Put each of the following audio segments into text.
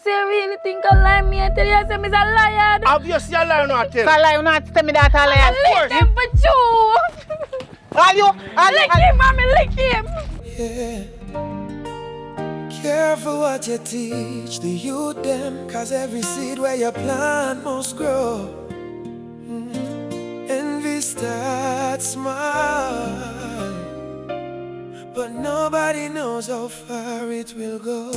So you really think I lie me and tell you I'm a liar? Obviously, a liar not tell. So lie, you not tell me that a liar. I lick them for you. Lick him, mommy, lick him. Yeah. Careful what you teach the youth them, cause every seed where you plant must grow. Envy starts small, but nobody knows how far it will go.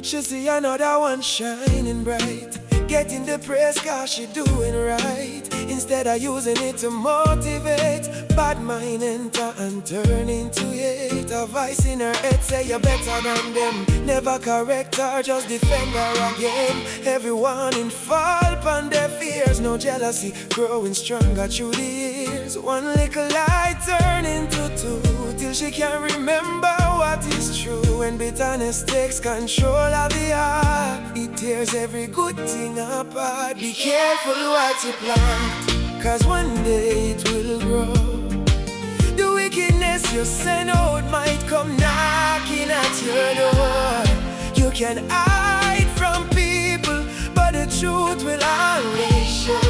She see another one shining bright, getting the praise cause she doing right. Instead of using it to motivate, bad mind enter and turn into hate. A voice in her head say you're better than them. Never correct her, just defend her again. Everyone in fall upon their fears. No jealousy, growing stronger through the years. One little light turn into two, till she can't remember what is true. When bitterness takes control of the heart, it tears every good thing apart. Be careful what you plant, cause one day it will grow. The wickedness you send out might come knocking at your door. You can hide from people, but the truth will always show.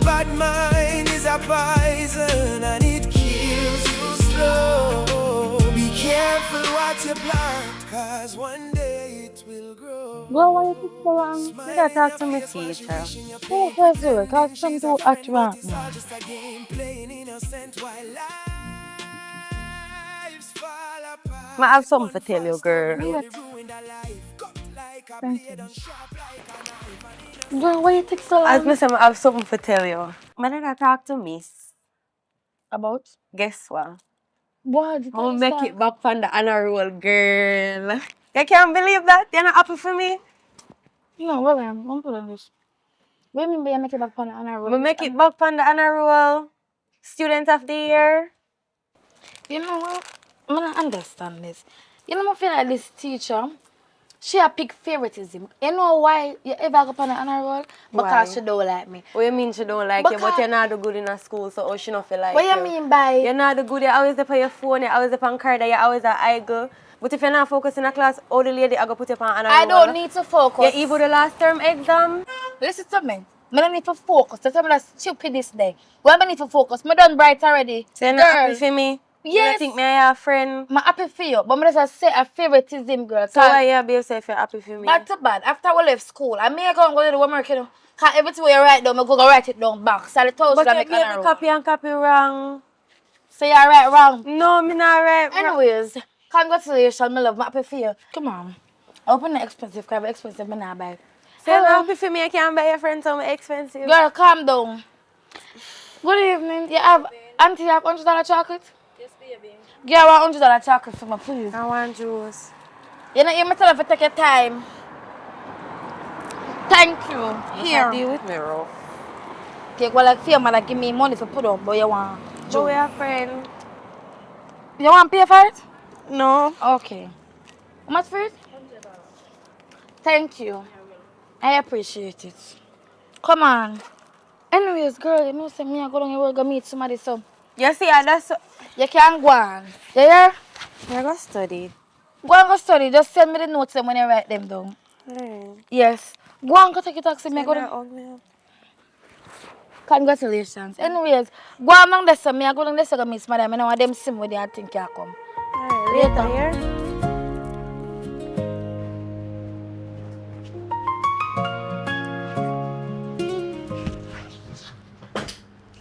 Bad mind is a poison and it kills you slow. Be careful what you plant, cause one day it will grow. Well, why you take so long? You gotta talk to my teacher. Oh, first do it, cause some do act right now. I have something to tell you, girl. Thank you. Girl, why you take so long? I have something to tell you. I did talk to Miss. About? Guess what? What? I'll make it back from the honor roll, girl. You can't believe that? You're not happy for me? No, well, I'm put on this. What do you mean by you make it back from the honor roll? I make it back from the honor roll. Student of the year. You know what? I don't understand this. You know, I feel like this teacher, she a pick favoritism. You know why you ever go on the honor roll? Because why? She don't like me. What you mean she don't like you? But you're not do good in a school, so how she not feel like you? What you mean by? You're not do good, you're always there for your phone, you're always there on card, you're always at idle. But if you're not focused in a class, all the lady I go put you on honor roll. I don't need to focus. You even the last term exam. Listen to me. I don't need to focus. That's why I'm stupid this day. Why do I need to focus? I'm done bright already. So you're not happy for me? Yes. You think me a friend? I'm happy for you, but I'm just say a favoritism, girl. So why you be say if you're happy for me? Bad to bad. After we left school, I may go and go to the homework, you know. Because everything you write down, I go write it down back. So the toast but you make copy and copy wrong. So you write wrong? No, I'm not right wrong. Anyways, congratulations, my love. I'm happy for you. Come on. I open the expensive, because expensive, I'm not buy. So you're not happy for me, I can't buy your friends something expensive. Girl, calm down. Good evening. You have, auntie, you have $100 chocolate? Yes, baby. Girl, I want $100 chocolate for me, please. I want juice. You know, you must tell her to take your time. Thank you. Here. You deal with me, bro. Okay, well, like, feel man, like, give me money to put up, but you want juice. But we are friends. You want to pay for it? No. Okay. How much for it? $100. Thank you. I appreciate it. Come on. Anyways, girl, you know, say me, I go down here, we'll go meet somebody, so. You see, that's. You can't go on. You hear? I go study. Go and go study. Just send me the notes when you write them down. Yes. Go and go take a taxi. Me go down. Congratulations. Anyways, go among the some. I go down there to meet somebody. I know them sim with you. I think you come. Later. Here.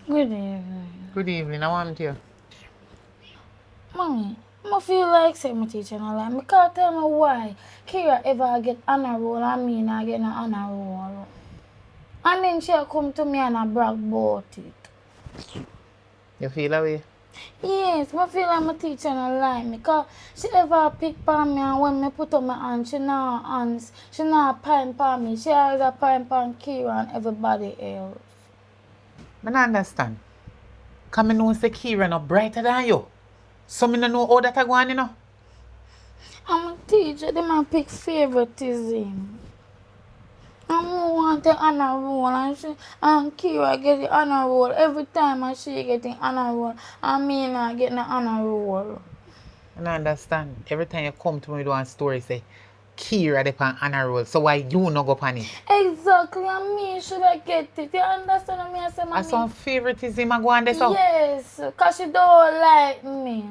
Good evening. Good evening, I want you. Mommy, I feel like saying my teacher and all. I can't tell me why Kiara ever get honor roll and me not get no honor roll. And then she come to me and I brag about it. You feel away? Yes, I feel like my teacher and lie me because she ever pick on me and when me put up my hand, she not hands. She not pine on me. She always a pine on Kiara and everybody else. I don't understand. Because I know say Kiara not brighter than you. So I don't know how that go on, you know. I'm a teacher, they might pick favoritism. I want the honor roll and Kiara get the honor roll every time and she get the honor roll and me not get the honor roll. I don't understand. Every time you come to me with one story, say, Kiara dey on honor roll, so why you no go on it? Exactly, and me should I get it. You understand what I say, That's some favoritism I go on there, so? Yes, because she don't like me.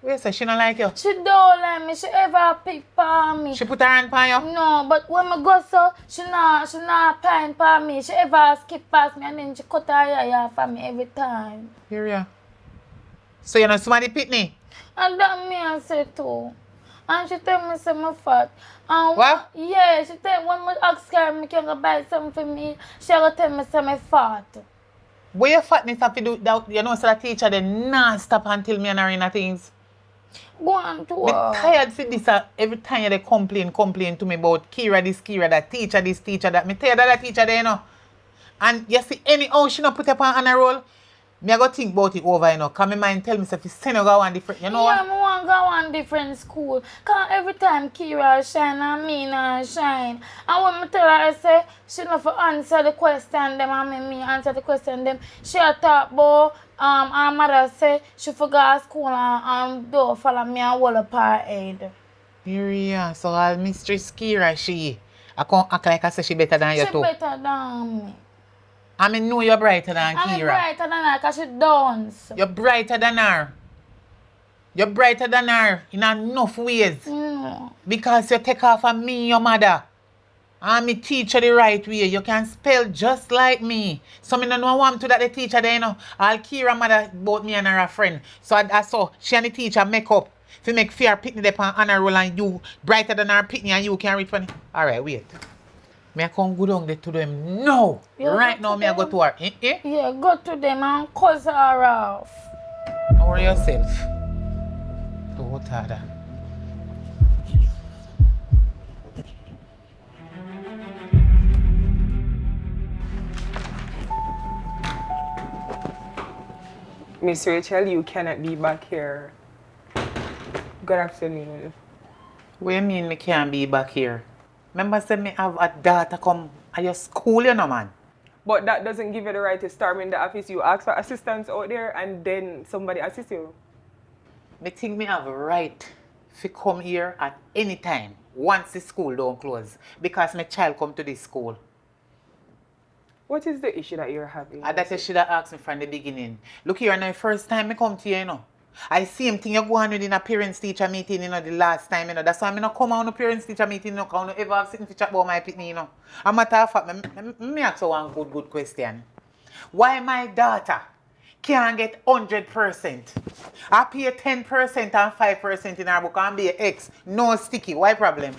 Wait, say she don't like you? She don't like me. She ever pick on me. She put her hand on you? No, but when I go so, she not pine for me. She ever skip past me and then she cut her hair for me every time. Here you are. So you know somebody Pickney? And that me I say too. And she tell me say me fat. And What? yeah, she tell when I ask her me can go buy something for me, she go tell me say me fat. Where your fatness have to do that? You know, so the teacher they not stop until me and her in things. Go on to Me her. tired for this every time they complain to me about Kiara this, Kiara that, teacher this, teacher that. Me tired of that teacher there, you know. And you see, anyhow she not put up on a roll, me I go think about it over, you know. Cause my mind tell me if you send her go one different, you know Yeah, what? I want to go one different school. Because every time Kiara shine and me not shine. And when I tell her, I say, she not for answer the question them and make me answer the question them. She a talk about her mother say she forgot school and don't follow me and hold up her head. Here you are. So all Mistress Kiara she. I can't act like I say she better than you She too. better than me. I mean know you're brighter than I'm Kiara. brighter than her because she dance. You're brighter than her. You're brighter than her in enough ways. No. Because you take off of me, your mother. And me teach you the right way. You can spell just like me. So me no know want to that the teacher there, you know. All Kiara mother both me and her a friend. So I saw she and the teacher make up. If you make fear Pickney there on honor roll and you brighter than her Pickney and you can read funny. Alright, wait. Me I come go down there to them. No! You Right go now to me I go them? to her. Eh? Yeah, go to them and cuss her off. Don't worry yourself. Don't harder. Miss Rachel, you cannot be back here. Good afternoon. What you mean me can't be back here? Remember say me have a daughter come at your school, you know, man. But that doesn't give you the right to storm in the office. You ask for assistance out there and then somebody assists you. Me think me have a right to come here at any time once the school don't close because my child come to this school. What is the issue that you're having? And that you should have asked me from the beginning. Look here, now first time I come to you, you know. I see him thing you go on with in a parents-teacher meeting, you know, the last time, you know. That's why I'm not come on a parents-teacher meeting, you know, because I don't ever have sitting to chat about my Pickney, you know. A matter of fact, me ask you one good question. Why my daughter can't get 100%? I pay 10% and 5% in her book and be X, no sticky. Why problem?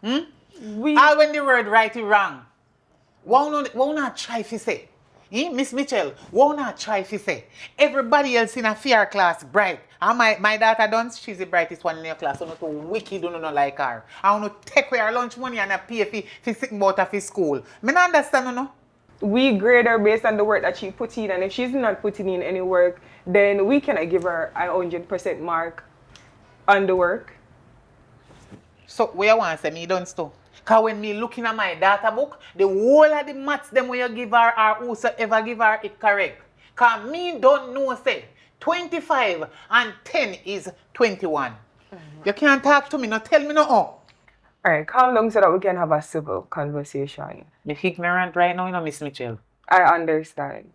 All when the word right is wrong. Why not try to say? Miss Mitchell, why not try to say? Everybody else in a fear class bright. And my daughter done, she's the brightest one in your class. So not too wicked, don't know like her. I want to take away her lunch money and I pay for sitting about her for school. Me not understand, you know. We grade her based on the work that she put in, and if she's not putting in any work, then we cannot give her a 100% mark on the work. So what you want to say me done stuff? Because when me looking at my data book, the whole of the maths them when you give her or whosoever give her it correct. Because me don't know say 25 and 10 is 21. You can't talk to me, no tell me no. Alright, calm down so that we can have a civil conversation. Me ignorant right now, you know, Miss Mitchell. I understand.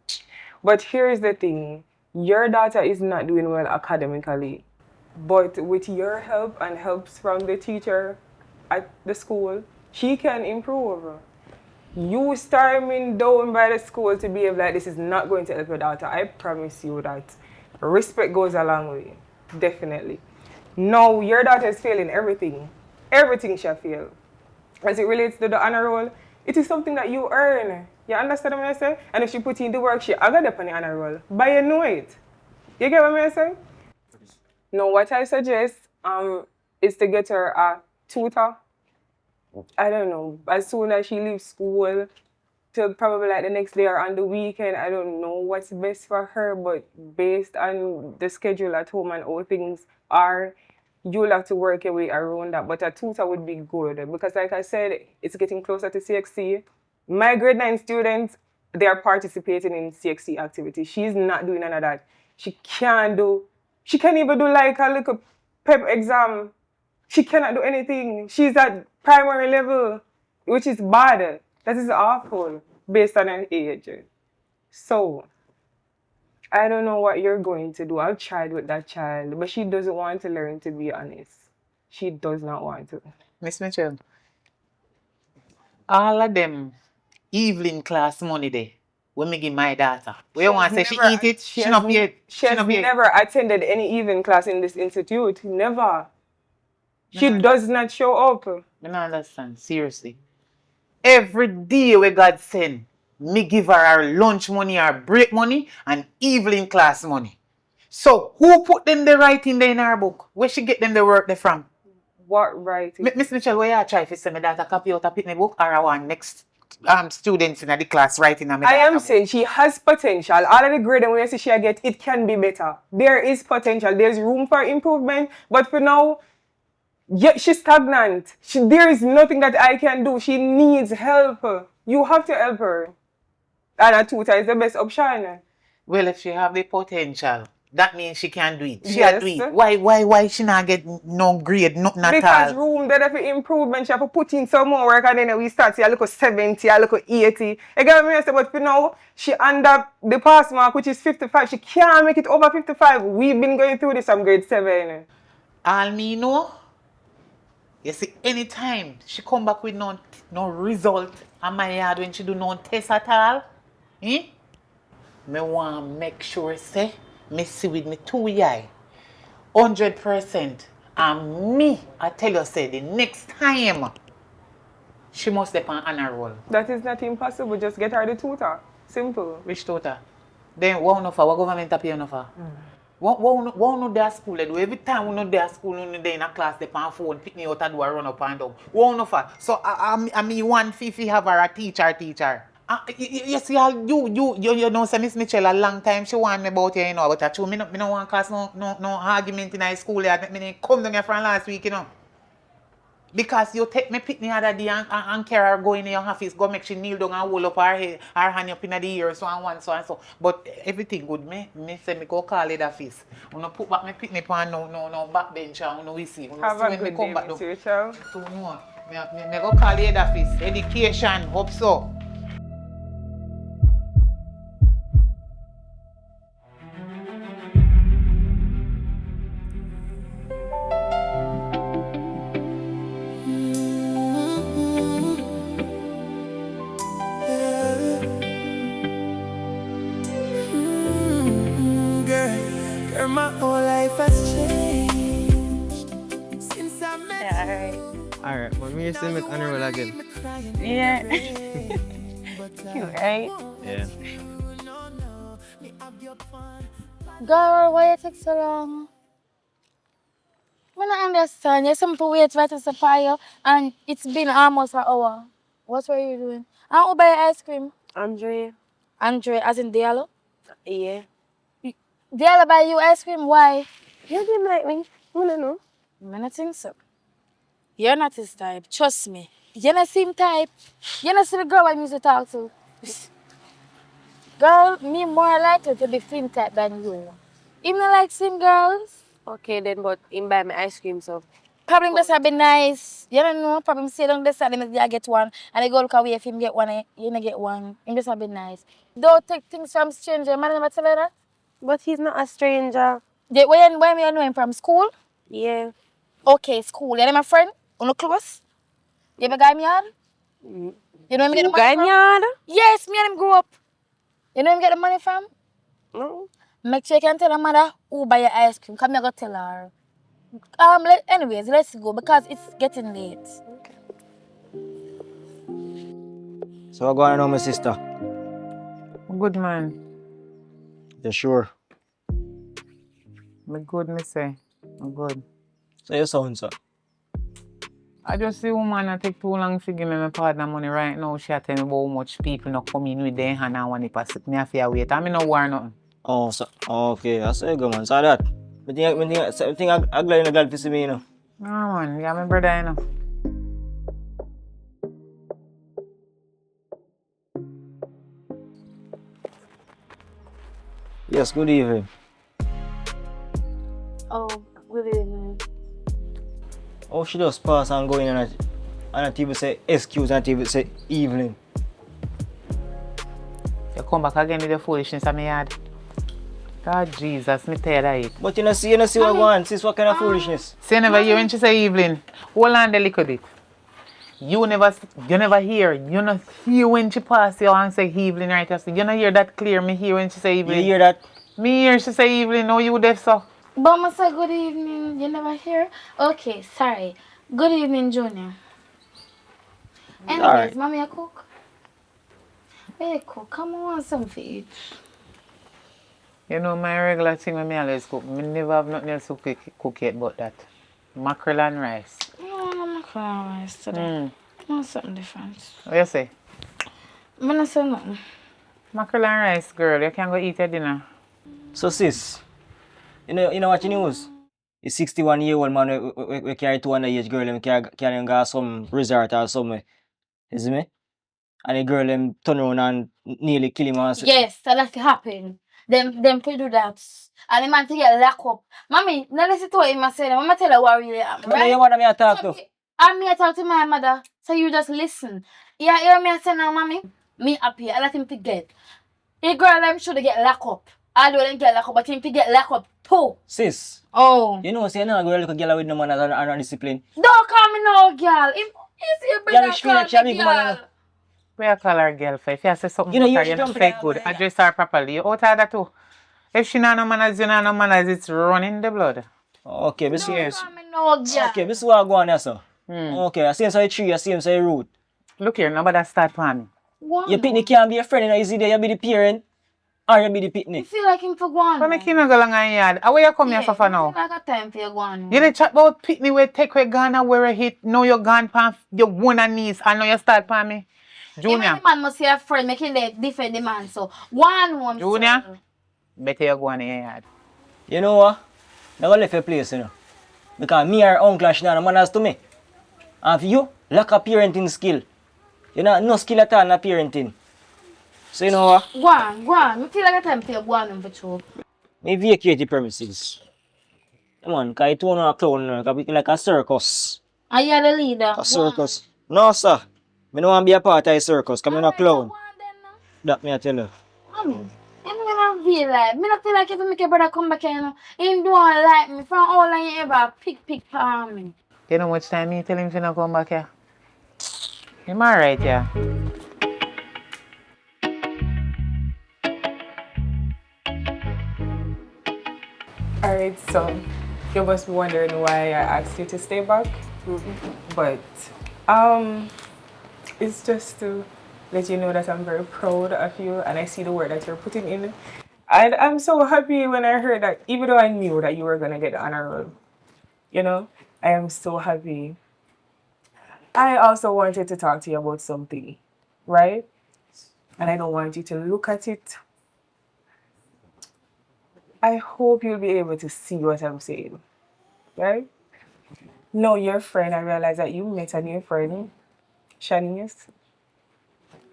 But here's the thing. Your daughter is not doing well academically. But with your help and helps from the teacher at the school, she can improve. You storming down by the school to behave like this is not going to help your daughter. I promise you that respect goes a long way. Definitely. No, your daughter is failing everything. Everything shall fail. As it relates to the honor roll, it is something that you earn. You understand what I say? And if she put in the work, she got up on the honor roll. But you know it. You get what I say? No, what I suggest is to get her a tutor. I don't know, as soon as she leaves school, till probably like the next day or on the weekend. I don't know what's best for her, but based on the schedule at home and how things are, you'll have to work your way around that. But a tutor would be good because, like I said, it's getting closer to CXC. My grade 9 students, they are participating in CXC activities. She's not doing none of that. She can't even do like a little pep exam. She cannot do anything. She's at primary level, which is bad. That is awful based on her age. So, I don't know what you're going to do. I've tried with that child, but she doesn't want to learn, to be honest. She does not want to. Miss Mitchell, all of them evening class money there, when me give my daughter. Where you want to say she eat it? She not pay it. She has never attended any evening class in this institute. Never. She does not show up. I don't understand. Seriously. Every day where God send, me give her lunch money, her break money, and evening class money. So, who put them the writing there in her book? Where she get them the work there from? What writing? Miss Mitchell, where you try to send me that a copy out of Pickney book, or I want next students in the class writing on me? I am saying she has potential. All of the grade and when you see she get, it can be better. There is potential. There's room for improvement. But for now, yeah, she's stagnant. There is nothing that I can do. She needs help. You have to help her. And a tutor is the best option. Well, if she have the potential, that means she can do it. She Yes. can do it. Why she not get no grade, nothing at all? Because room there for improvement, she have to put in some more work and then we start see a look 70, a look 80. You get what I say? But for now, she under the pass mark, which is 55. She can't make it over 55. We've been going through this from grade 7. All me know, you see, anytime she come back with no result on my yard when she do no test at all, me want make sure say, me see with me 2 eye, 100%. And me, I tell you, say, the next time, she must step on honor roll. That is not impossible. Just get her the tutor. Simple. Which tutor? Then what government pay enough for? What no their school they do? Every time we know their school, we there in a class, they pan phone, pick me out and do a run up and down. What no for? So I mean one fifi have her a teacher. You see, you know, say Miss Mitchell a long time she want me about here, you know, but I true, me no want cause no argument in high school here. Me come down here from last week, you know. Because you take me Pickney other day and Kiara go in your office, go make she kneel down and hold up her hand up in the ear, so and so. But everything good, me say me go call it office. You know, put back me Pickney pan no backbench and we see. Have a good day, Miss Rachel. So no, me go call it office. Education, hope so. Girl, my whole life has changed since I met you. Yeah, Alright, but me still make honor roll again. yeah. Cute, right? Yeah. Girl, why you take so long? I don't understand. You're simple wait right to supply you and it's been almost an hour. What were you doing? I want to buy ice cream. Andre, As in Diallo? yeah. Diallo buy you ice cream, why? You didn't like me. I don't know. I don't think so. You're not his type. Trust me. You're not same type. You're not the girl I used to talk to. Girl, me more likely to be same type than you. Even like same girls. Okay then, but him buy me ice cream, so. Probably this would be nice. You don't know, probably say down this side, I get one. And I go look away if him get one, you don't get one. Him just would be nice. Don't take things from stranger. Man, never tell her that. But he's not a stranger. Where you know him from? School? Yeah. Okay, school. You know my friend? You know close? You ever guy me yard? You know him get the money Guy from? yard? Yes, me and him grew up. You know him get the money from? No. Make sure you can tell her mother who buy your ice cream. Come here, go tell her. Anyways, let's go because it's getting late. Okay. So what going on now, my sister? Good man. You sure? Me good, me say. I'm good. So you sound so. I just see woman that take too long to give me my partner money right now. She tell me about how much people not come in with their hand and want to pass it. Me have to wait. I mean no war nothing. Oh, so, okay. I say good man. So that. I think I'm glad you're glad to see me, you know. No man, you are my brother, you know. Yes, good evening. Oh, good evening. Oh, she just pass and go in and not even say excuse and not even say evening. You come back again with the foolishness of me yard. God Jesus, me tired of it. But you know see what I want, sis, what kind of foolishness? See, you never hear when she say Evelyn. Hold on the little bit. You never hear. You not hear when she pass you and say Evelyn right? You not hear that clear. Me hear when she say Evelyn. You hear that? Me hear she say Evelyn. No, you deaf so. But I say good evening. You never hear? Okay, sorry. Good evening, Junior. Anyways, Alright. mommy, I cook. Hey, cook. Come on, something to eat. You know my regular thing when me always cook. Me never have nothing else to cook yet but that. Mackerel and rice. No, I'm not crying rice today. No, something different. What you say? I'm not saying nothing. Mackerel and rice, girl. You can go eat your dinner. So sis, you know what the news? A 61-year-old man we carry 2 underage girl and carry go some resort or somewhere. You see me? And the girl them turn around and nearly kill him and say, Yes, that happen. Them to do that. And the man to get locked up. Mommy, now listen to what him say. Mama tell her what really happened, right? right? You want me to talk to? I'm me talk to my mother, so you just listen. Yeah, hear me say now, mommy? Me happy, I let him to get. The girl them should get locked up. I don't get locked up, but him to get locked up too. Sis, Oh. you know, say you're not going to look a girl with no man and discipline. Don't call me no girl. Is your brother she feel like she a big woman, you know. Where you call her girl for? If you say something You know, about you her, you jump fake in good. there. Address her properly. You out of that too. If she not no manners, you not no manners, it's running the blood. Okay, but Don't serious. call me no girl. Okay, this is what I go on there, sir. Okay, I see him say tree, I see him say root. Look here, nobody start for me. Your pitney can't be a friend, you know, is it there you be the parent or you be the You pitney? feel like him for one. But make you not go along in yard. How you come here for I now? feel like a time for you going. You didn't chat about Pickney where take away Ghana where a hit. Now you're gone pan your one and knees and now you start for me. Junior. Even the man must see a friend making the defend the man. So one home. Junior. Sir. Better you go on in your yard. You know what? I'm going to leave your place, you know. Because me or uncle and she not no manners to me. And for you, lack of parenting skill. You know, no skill at all in parenting. So you know what? Go on. I feel like a time for you go on for true. Me vacate the premises. Come on, because you turn on a clown, because like a circus. Are you the leader? A circus. No, sir. I don't want to be a part of a circus, because I'm not a clown. That me I tell you. Mommy, I don't feel like. I don't feel like if I make your brother come back here, you know, he don't like me from all I ever pick for me. You know how much time you tell him to not come back here? Am I right, yeah? Alright, so you must be wondering why I asked you to stay back. But it's just to let you know that I'm very proud of you and I see the work that you're putting in. And I'm so happy when I heard that, even though I knew that you were gonna get the honor roll. You know, I am so happy. I also wanted to talk to you about something, right? And I don't want you to look at it. I hope you'll be able to see what I'm saying, right? No, your friend, I realize that you met a new friend, Shanice.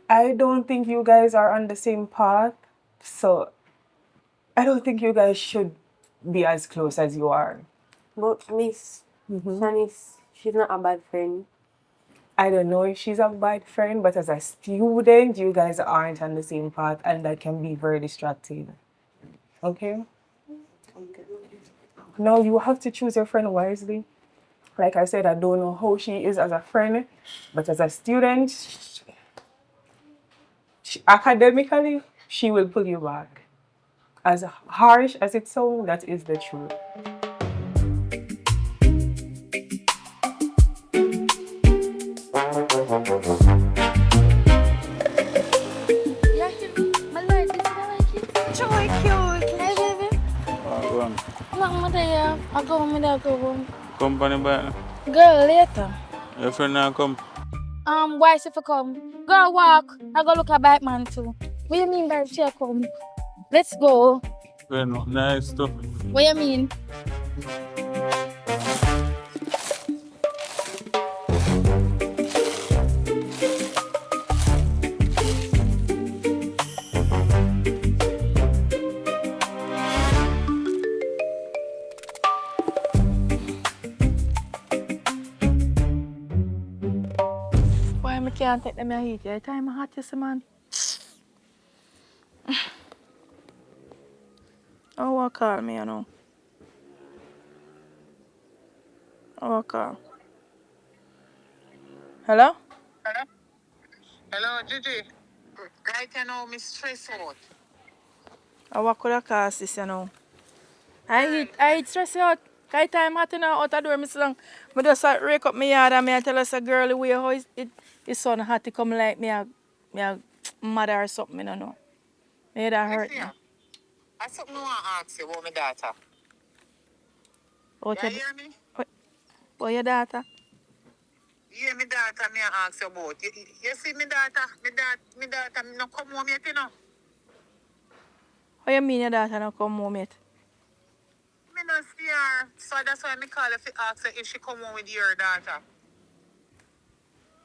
I don't think you guys are on the same path, so I don't think you guys should be as close as you are. But Miss Shanice, she's not a bad friend. I don't know if she's a bad friend, but as a student, you guys aren't on the same path, and that can be very distracting. Okay? No, you have to choose your friend wisely. Like I said, I don't know how she is as a friend, but as a student, academically, she will pull you back. As harsh as it sounds, that is the truth. I go home with that girl. Company back. Girl, later. Your friend now come. Why if you come? Go walk. I go look at Badman too. What you mean by she come? Let's go. Very nice stuff. What you mean? can't take them your heat. Your time hot, you see, man. Oh, what call me, you know? Oh, what call? Hello? Hello, Gigi. Right now, me stress out. Oh, what could I cause this, you know? I stress you out. Kai time hot now out the door, Miss Long. I just rake up my yard and I tell us a girl the way how it's so hot to come like me a mother or something, I don't know. Me that hurt me. I something I want to ask you about my daughter. What You your, hear me? what your daughter? Yeah, my daughter, me I ask you about. You see my daughter? My daughter, me no come home yet, you know. What you mean your daughter not come home yet? Me no see her. So that's why me call her to ask her if she come home with your daughter.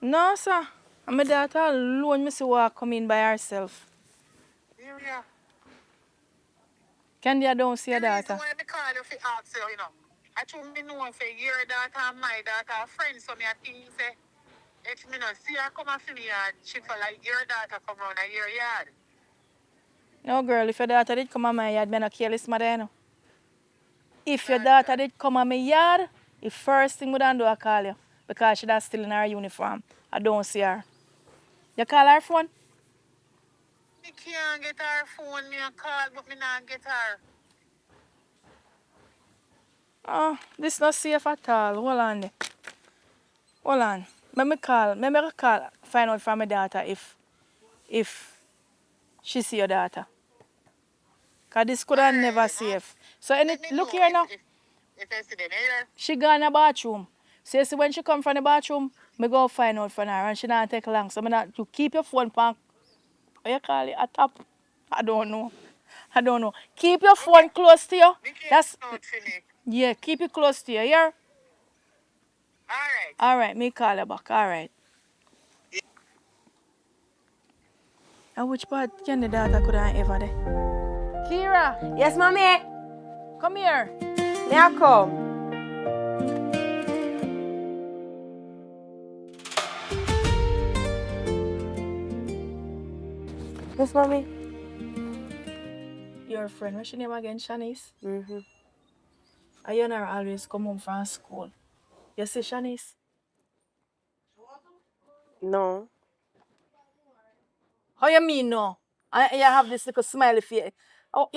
No, sir. And my daughter alone, me see her come in by herself. Yeah. Candy, I don't see your The reason daughter. why me call you to ask you, you know. I told me know say your daughter and my daughter are friends, so me I think say if me no see her come and feel yard, she feel like your daughter come round at your yard. No, girl, if your daughter did come on my yard, me not careless mother, you know. If your daughter did come on my yard, the first thing we done do I call you. Because she that's still in her uniform. I don't see her. You call her phone? Me can't get her phone, me a call, but me not get her. Oh, this not safe at all. Hold on there. Hold on. Let me call, find out from my daughter if she see your daughter. Because this could have never safe. So look here now. If I see them here. She gone in the bathroom. So you see when she come from the bathroom, me go find out from her and she not take long. So me not to keep your phone pan. What you call it? A top? I don't know. Keep your phone close to you. That's yeah, keep it close to you, yeah? Alright. Alright, me call you back. Alright. And which part can the daughter could have ever there? Kiara, Yes, mommy. come here. May I come? Yes, mommy. Your friend, what's your name again, Shanice? Mm-hmm. And you never always come home from school. You see Shanice? No. How you mean no? And you have this little smiley face. Oh,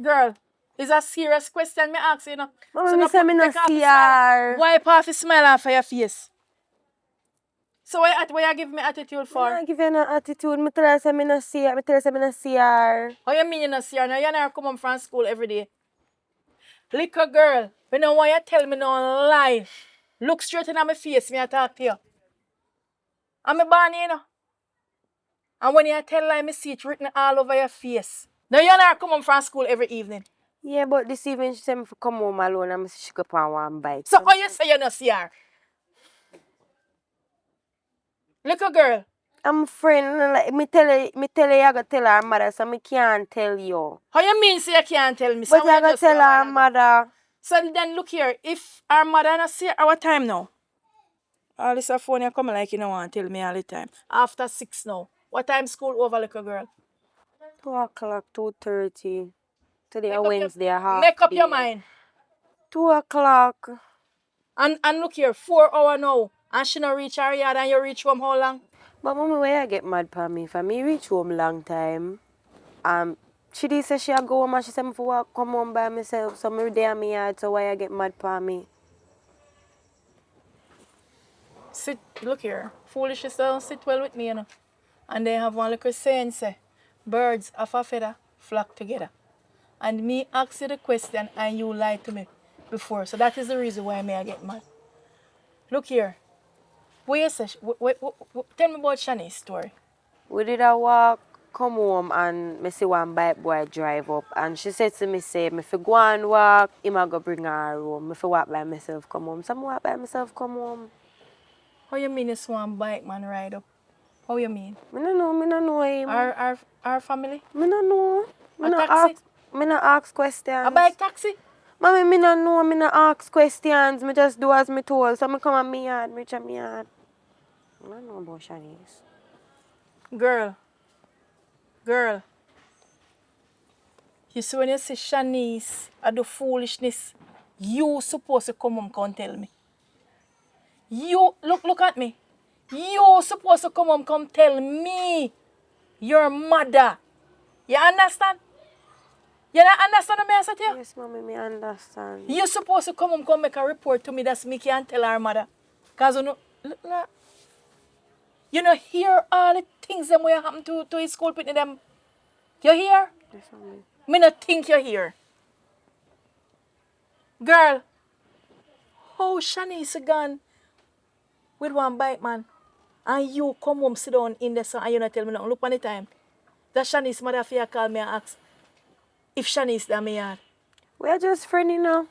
girl, it's a serious question me ask you, you know. Mama, So me say me no take off see the smile. her. Wipe off the smile off of your face. So why you give me attitude Me for? not give you no attitude. Me tell her say me no see her. Me tell her say me no see her. How you mean you not see her? Now you never come home from school every day. Little girl, me no want you tell me no lie. Look straight in my face, me I talk to you. I'm a born you know. And when you tell lie, me see it written all over your face. Now you never come home from school every evening. Yeah, but this evening she said me to come home alone and me say she go on one bike. So how you say you not see her? Little girl. I'm friend. Like, me tell her you go tell her mother, so me can't tell you. How you mean say you can't tell me? But So I go just tell say a while her ago. mother. So then look here, if our mother not see our time now. All this phone you come like you don't want to tell me all the time. After 6 now. What time school over, little girl? 2 o'clock, 2:30. Today a Wednesday, a half Make up day. your mind. 2 o'clock. And look here, 4 hours now. And she not reach her yard and you reach home how long? But mommy, why you get mad for me? For me reach home long time. She did say she a go home and she said me for come home by myself. So me there me yard. So why you get mad for me? Sit, look here. Foolishness don't sit well with me, you know. And they have one little saying say, birds of a feather flock together. And me ask you the question and you lied to me before. So that is the reason why I get mad. Look here. What you say? Tell me about Shanice's story. We did a walk, come home and me see one bike boy drive up. And she said to me, say, me fi go and walk, him a go bring her home. Me fi walk by myself come home. So me walk by myself come home. How you mean this one bike man ride up? How you mean? Me no know him. Our family? Me no know. A taxi? Me no ask questions. A bike taxi? Mommy, me no know, me no ask questions. Me just do as me told. So me come and me yard, me reach at me yard. I don't know about Shanice. Girl. You see when you see Shanice I do foolishness, you supposed to come home and tell me. You look at me. You supposed to come home come tell me. Your mother. You understand? You don't understand what I said to you? Yes, mommy, me understand. You supposed to come home come make a report to me that's me can tell her mother. Cause you know hear all the things them what happen to his school pitney them. You hear? Yes, mommy. Me not think you hear. Girl, how Shanice gone with one bike man and you come home sit down in the sun and you not tell me nothing. Look on the time. That Shanice mother fear call me and ask if Shanice da me yard. We are just friends, you know.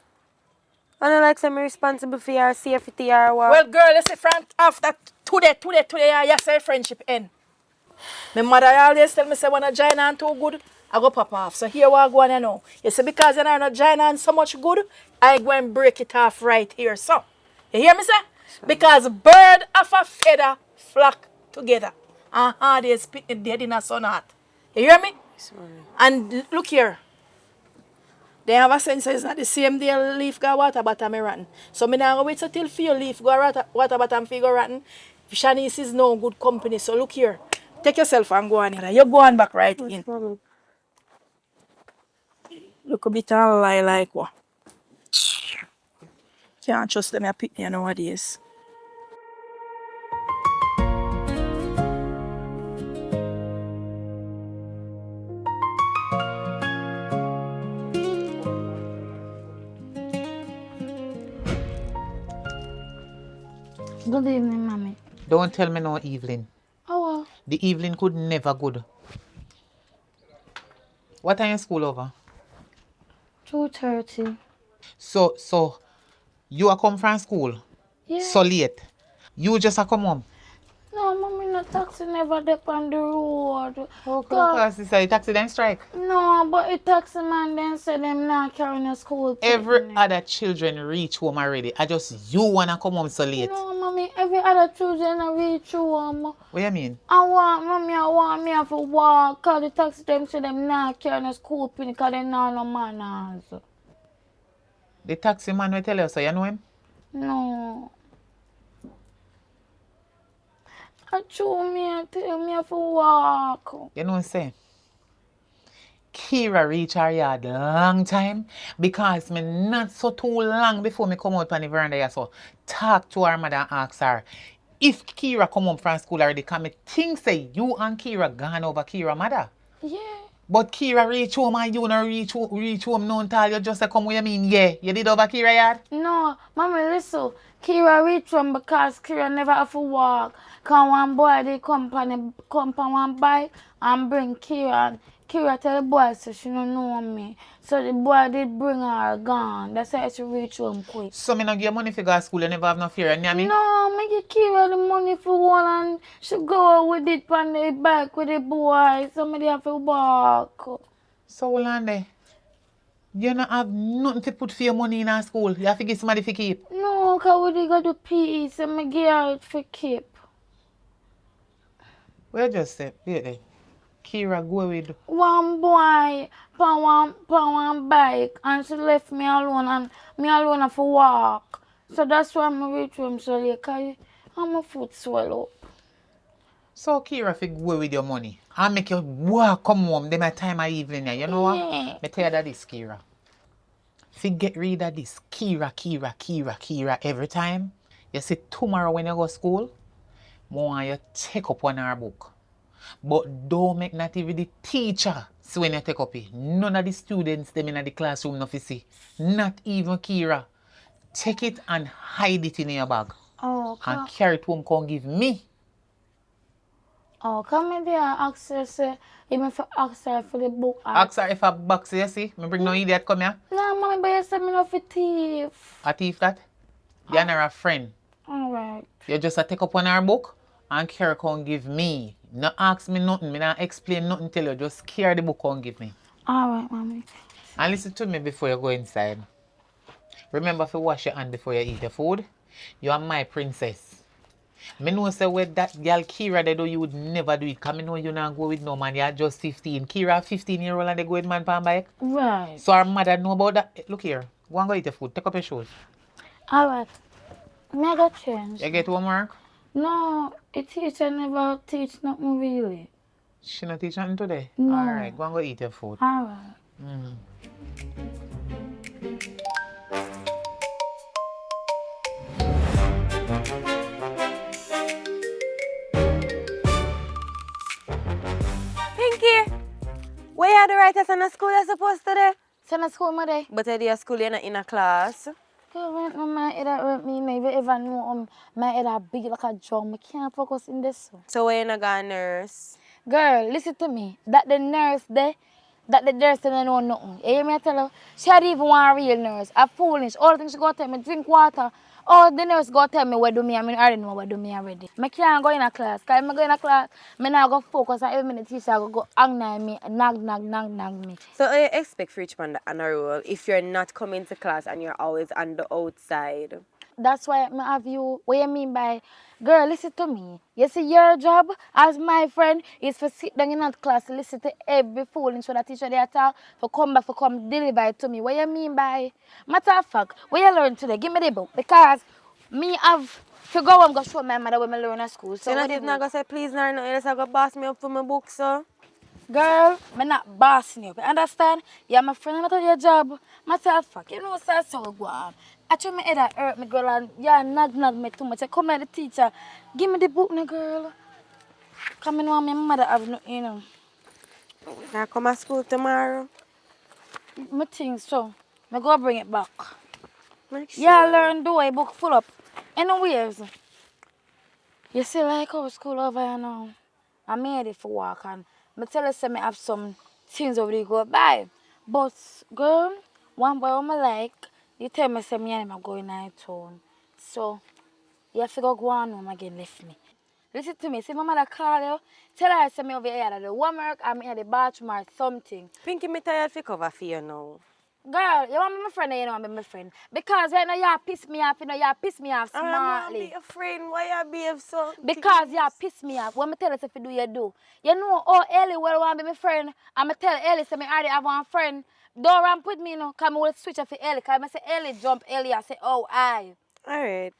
And I like say me responsible for your safety or what. Well, girl, you see, front after today, you say friendship end. My mother always tell me, say, when I join on too good, I go pop off. So here what I go on, you know. You see, because you're not join on so much good, I go and break it off right here. So, you hear me, say? Because bird of a feather flock together. And hard is spitting dead in a sun heart. You hear me? Yes, mommy. And look here. They have a sense it's not the same day leaf go water bottom rotten. So me now go wait till feel leaf go water bottom feel go rotten. Shanice is no good company. So look here. Take yourself and go on here. You go on back right in. Yes, mommy. Look a bit of lie like what? Can't trust them a Pickney nowadays. Good evening, mommy. Don't tell me no Evelyn. Oh, The Evelyn could never good. What time is school over? 2:30. So, you are come from school Yeah. so late. You just a come home. No, mommy, no taxi never dep on the road. Because it's a taxi then strike. No, but the taxi man then said them not carrying a school. Every picnic. other children reach home already. I just you wanna come home so late. No, mommy, every other children are reach home. What you mean? I want me have to walk. Cause the taxi them say them not carrying a school pin cause they not no manners. The taxi man will tell you so you know him? No. I told me I tell me have to walk. You know what I'm saying? Kiara reach her yard long time because me not so too long before me come out on the veranda here, so talk to her mother and ask her if Kiara come home from school already, because me think say you and Kiara gone over Kiara mother. Yeah. But Kiara reach home and you not reach home no until you just say come what you mean, yeah. You did over Kiara yard? No, mommy, listen. Kira reach home because Kira never have to walk. Cause one boy they come on one bike and bring Kira. And Kira tell the boy so she don't know me. So the boy did bring her gone. That's why she reach home quick. So me not give you money for go to school, you never have no fear, you know me? No, me give Kira the money for one and she go with it on the bike with the boy. Somebody have to walk. So hold on there. You don't have nothing to put for your money in our school. You have to give somebody to keep. No, cause we go to PE, so me give her it for keep. Well, just say, wait there. Kiara go with One boy on one bike and she left me alone and me alone have to walk. So that's why I reach home so late cause my foot swell up. So Kiara fi go with your money and make you walk come home them a time of evening here. You know what? Yeah. Me tell you that this Kiara. Fi get rid of this Kiara every time. You see tomorrow when you go to school, I want you take up one of our book. But don't make not even the teacher see when you take up it. None of the students them in the classroom no fi see. Not even Kiara. Take it and hide it in your bag. Oh, And carry it home come give me. come there access even for access for the book. Ask her if a box you see. Me bring no idiot come here. No, mommy, but you said me not for thief. A thief that? You're not a friend. Alright. You just a take up on our book and carry come give me. No ask me nothing. Me not explain nothing tell you. Just carry the book and give me. Alright, mommy. And listen to me before you go inside. Remember to wash your hand before you eat your food. You are my princess. Me know say with that girl Kiara they do you would never do it. Cause me know you not go with no man. You're just 15. Kiara 15-year-old and they go with man pan bike. Right. So her mother know about that. Look here. Go and go eat your food. Take up your shoes. Alright. Me I got change. You get homework? No, the teacher never teach nothing really. She not teach nothing today? No. Alright, go and go eat your food. Alright. Pinky, where you the writers in the school you're supposed to do? Send a school my day. But at your school you're not in a class. Girl, my head hurt me. Maybe ever know my head big like a drum. I can't focus in this. So where you not got a nurse? Girl, listen to me. That the nurse there, that the nurse don't know nothing. You hear me tell her? She had even want a real nurse. A foolish. All the things she go tell me, drink water. Oh, the nurse go tell me what do me. I mean, I already know what do me already. I can't go in a class. Because if I go in a class, I not go focus. And every minute teacher go angry me, nag me. So you expect for each man the honor roll if you're not coming to class and you're always on the outside. That's why I have you. What you mean by, girl, listen to me. You see, your job as my friend is for sit down in that class, listen to every fool and show that teacher they talk, for come back, for come deliver it to me. What you mean by, matter of fact, what you learn today, give me the book. Because me have to go and go show my mother when I learn at school. So So what you're not going to say please nor no else I go boss me up for my book, so? girl, I'm not bossing you. Understand? You're my friend, I'm not your job. Matter of fact, you know what's that so go on. I try my head that hurt me, girl, and yeah, nag me too much. I come like the teacher. Give me the book, now, girl. Come in, want my mother have no, you know. I come to school tomorrow. I think so. I go bring it back. Make sure. Yeah, learn do a book full up. Anyways, you see like our school over here now. I made it for work and I tell you say I have some things over there go by. But girl, one boy I like, you tell me say me and him are going out town. So you have to go on home again left me. Listen to me, see my mother call you, tell her I say me over here at the homework, I'm in the bathroom or something. Pinky, me tired to cover for you now. Girl, you want me my friend or you don't want me my friend? Because right now you piss me off, you know, you piss me off I don't want to smartly. be a friend. Why you behave so? Because you piss me off. When I tell you if you do, you do. You know, oh, Ellie will want to be my friend. I'm going to tell Ellie, say, I already have one friend. Don't ramp with me, you know, because I will switch off for Ellie. Because I say, Ellie jump, Ellie, I say, oh, I. Alright.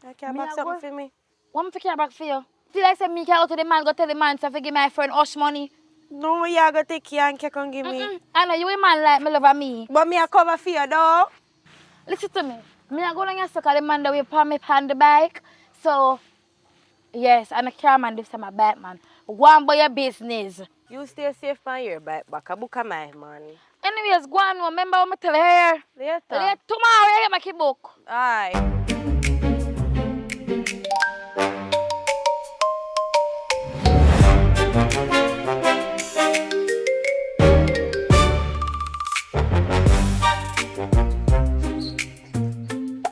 I can't back something for me. What am I care back for you? Feel like say me can go to the man, go tell the man, so if you give my friend hush money. No, you go take care and can give me. I know you a man like me love me. But me a cover for you though. Listen to me. Me a go down your circle, the man that will put me on the bike. So, yes, and I care man this time my bike man. Go on by your business. You stay safe on your back back. A book of my man. Anyways, go on, remember what I tell her. Later. Tomorrow, you get my book. Aye.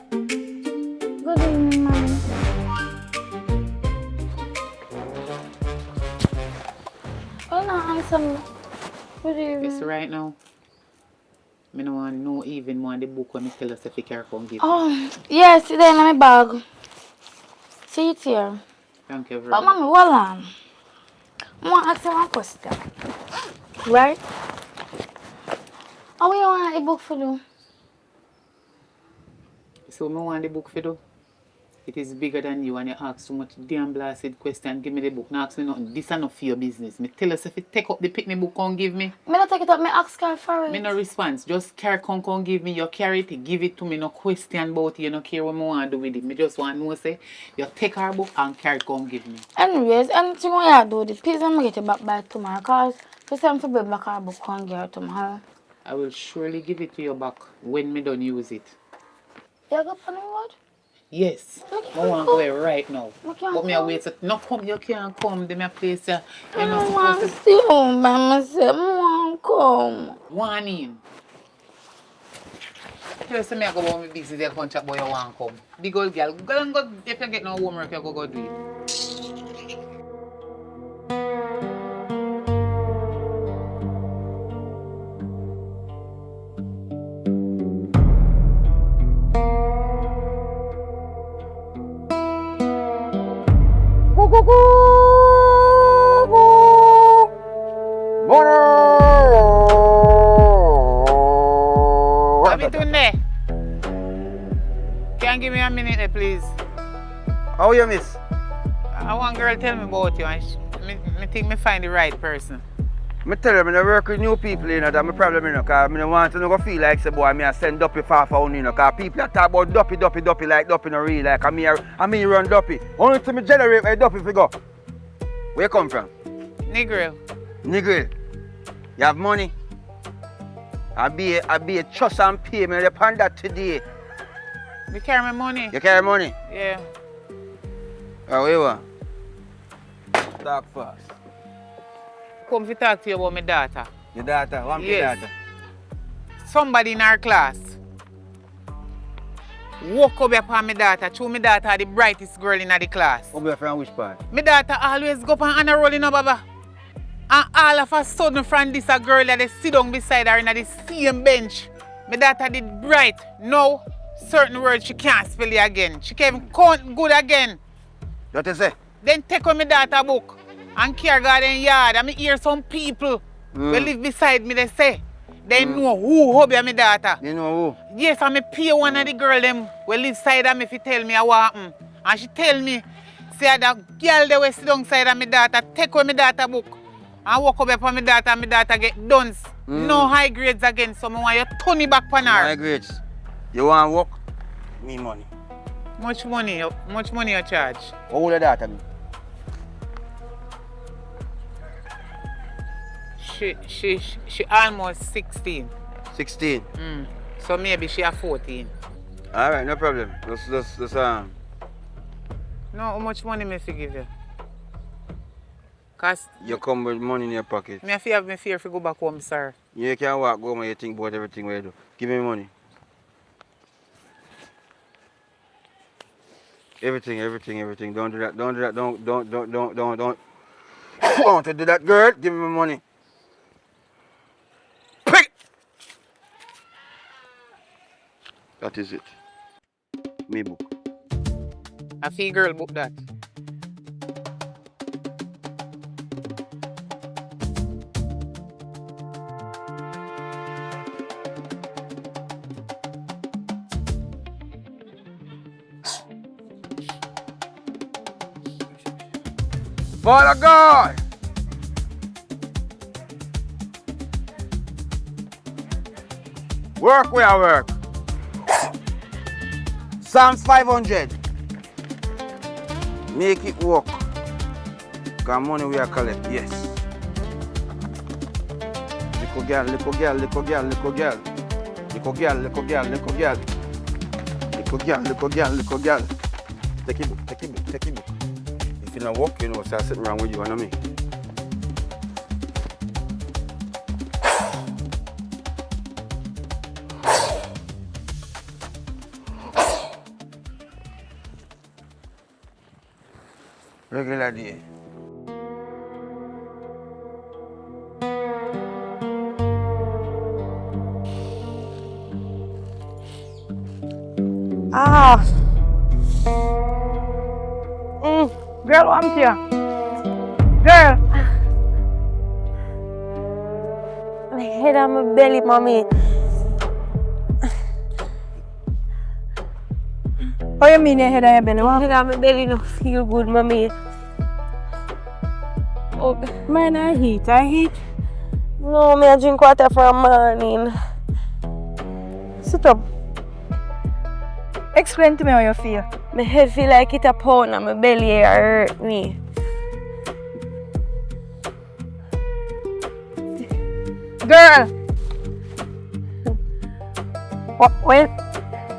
Good evening, ma'am. Oh, no, answer me. Good evening. Yes, right now. I don't want no even more the book when I tell us if you care come give me. Oh, yes, it's there in my bag. See it here. Thank you very But, much. mommy, hold on. I want to ask you one question. Right? How you want a book for you? So I want the book for you. It is bigger than you and you ask so much damn blasted question. Give me the book. Now ask me nothing. This is not for your business. Me tell us if you take up the Pickney book, come give me. Me not take it up, me ask her for it. Me no response. Just carry come give me. You carry it, give it to me. No question about it. You no care what I want to do with it. Me just want to know say you take our book and carry it, come give me. Anyways, anything you do, the please let me get it back by tomorrow. Because first time to bring back our book and get it tomorrow. I will surely give it to you back when me done use it. You go on the road? Yes. Okay, I want to go right now. Okay, But me a wait. No come, you can't come. They me a place you. I You're not don't want to supposed to stay home by myself. I want to come. want in. Tell us me I go about my business. You can't chat about you want come. Big old girl. Go and go. If you get no homework, you go do it. What are you doing there? Can you give me a minute there, please? How you, miss? I want girl tell me about you and me think me find the right person. I tell you, I work with new people, you know, that's my problem, you know, because I don't want to go feel like, say, boy, I send Duppy far for you know, because people that talk about Duppy, like Duppy no real, like, I mean run Duppy. Only to me generate where Duppy fi go. Where you come from? Negril. Negril. You have money? I be a trust and pay me upon that today. You carry my money? You carry money? Yeah. Oh, where you want? Talk fast. Come to talk to you about my daughter. Your daughter? One Yes. daughter? Somebody in our class woke up upon my daughter. True, my daughter the brightest girl in the class. Obeah from which part? My daughter always go up on honor roll, you know, Baba. And all of a sudden from this a girl that they sit down beside her in the same bench. My daughter did bright. No certain words she can't spell it again. She can't even count good again. What you say? Then take on my daughter book and kindergarten yard. And I hear some people who live beside me, they say, they know who obeah my daughter. You know who? Yes, and I pay one of the girl them who live side of me if you tell me what happened. And she tell me, say that girl they will sit down side of my daughter, take away my daughter book. And walk up on my daughter and my daughter get duns. No high grades again, so I want you to turn it back on her. High grades. You want to work? Me money. Much money you charge? How old your daughter be? She almost 16. 16. So maybe she a 14. Alright, no problem. Just No, how much money me fi give you? Cause you come with money in your pocket. me have me fear to go back home, sir. You can't walk home and you think about everything what you do. Give me money. Everything. Don't do that. Don't. I want to do that, girl. Give me my money. Pick. That is it. Me book. A fee girl book that. Father God! Work where I work. Psalms 500. Make it work. Got money we are collect, yes. Little girl. Take it book. If you don't work, you know, start sitting around with you and me. Regular day. Girl, I'm here. Girl. My head and my belly, mommy. How you mean your head and your belly? My head and my belly don't feel good, mommy. Oh, Man, I heat. no, me I drink water from morning. Sit up. Explain to me how you feel. My head feel like it a pound and my belly hurt me. Girl! What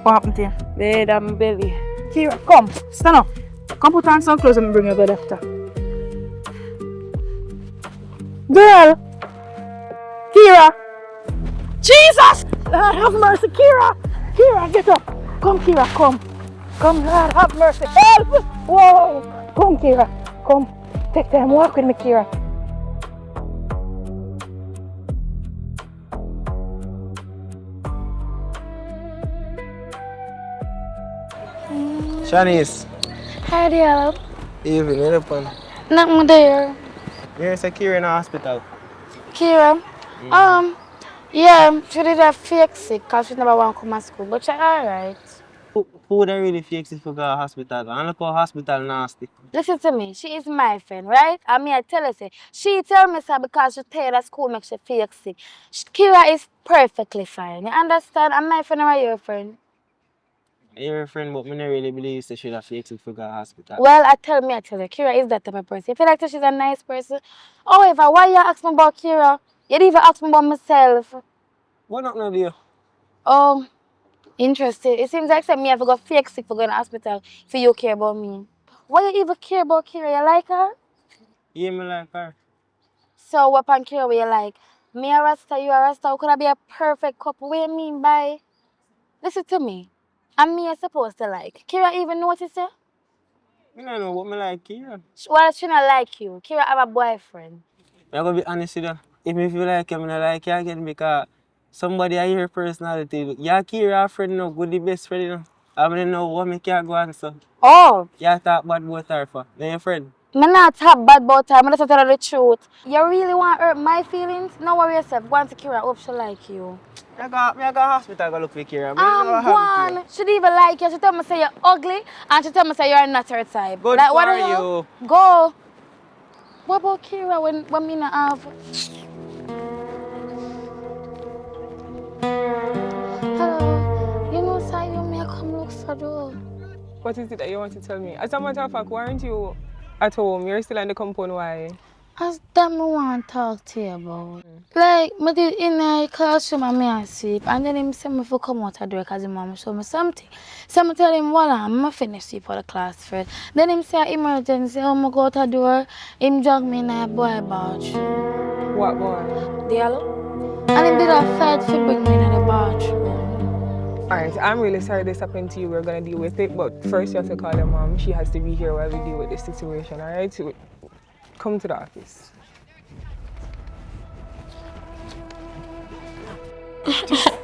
happened to you? My head and my belly. Kiara, come, stand up. Come put on some clothes and bring your bed after. Girl! Kiara! Jesus! Lord have mercy, Kiara! Kiara, get up! Come, Kiara, come. Come, Lord have mercy. Help! Whoa! Come, Kiara, come. Take time, walk with me, Kiara. Shanice. Hi, dear. Even in the pan. Nothing there. You're secure in the hospital. Kira. Yeah, she did a fake sick because she never want to come to school, but she alright. Who would really fix it for go to hospital? I look hospital nasty. Listen to me, she is my friend, right? I mean, I tell her, say, she tell me so because she tired of school makes she feel sick. Kira is perfectly fine, you understand? I'm my friend or your friend? You're a friend, but me not really believe she should have fixed it for go to hospital. Well, I tell her, Kira is that type of person. If you like her, she's a nice person. However, why you ask me about Kira? You didn't even ask me about myself. What not know dear? Oh, interesting. It seems like me have to go fake sick for going to hospital for you care about me. Why you even care about Kira? You like her? Yeah, me like her. So what on Kira you like? Me a Rasta, you a Rasta. How could I be a perfect couple? What you mean by? Listen to me. And me is supposed to like. Kira even notice you? Me don't know what me like Kira. Well, she not like you. Kira have a boyfriend. I'm gonna be honest with you. If me feel like I'm not like you again because somebody I hear personality. Yeah, Kira a friend no good the best friend, you know. I don't know what me can go on so. Oh, Yeah, talk bad about her for. Then your friend. me not talk bad about her. I just tell her the truth. You really want to hurt my feelings? No worry yourself. Go on to Kira. Hope she like you. I go hospital go look for Kira. Go on. She didn't even like you. She tell me say you're ugly and she tell me say you're not her type. Good like, for what the hell? you. Go. What about Kira when me not have? Hello. You know, say you may come look for you. What is it that you want to tell me? As a matter of fact, why aren't you at home? You're still in the compound, why? As that me want to talk to you about. Like, me did in the classroom and me asleep, and then him say me for come out of the door because him mama show me something. So I tell him, well, I'm finish sleep for the class first. Then him say emergency, oh, I go out the door, him drag me in a boy bathroom. What boy? The hello? And him did a fight for bring me in the bathroom. Alright, I'm really sorry this happened to you. We're gonna deal with it, but first you have to call your mom. She has to be here while we deal with this situation, alright? So come to the office.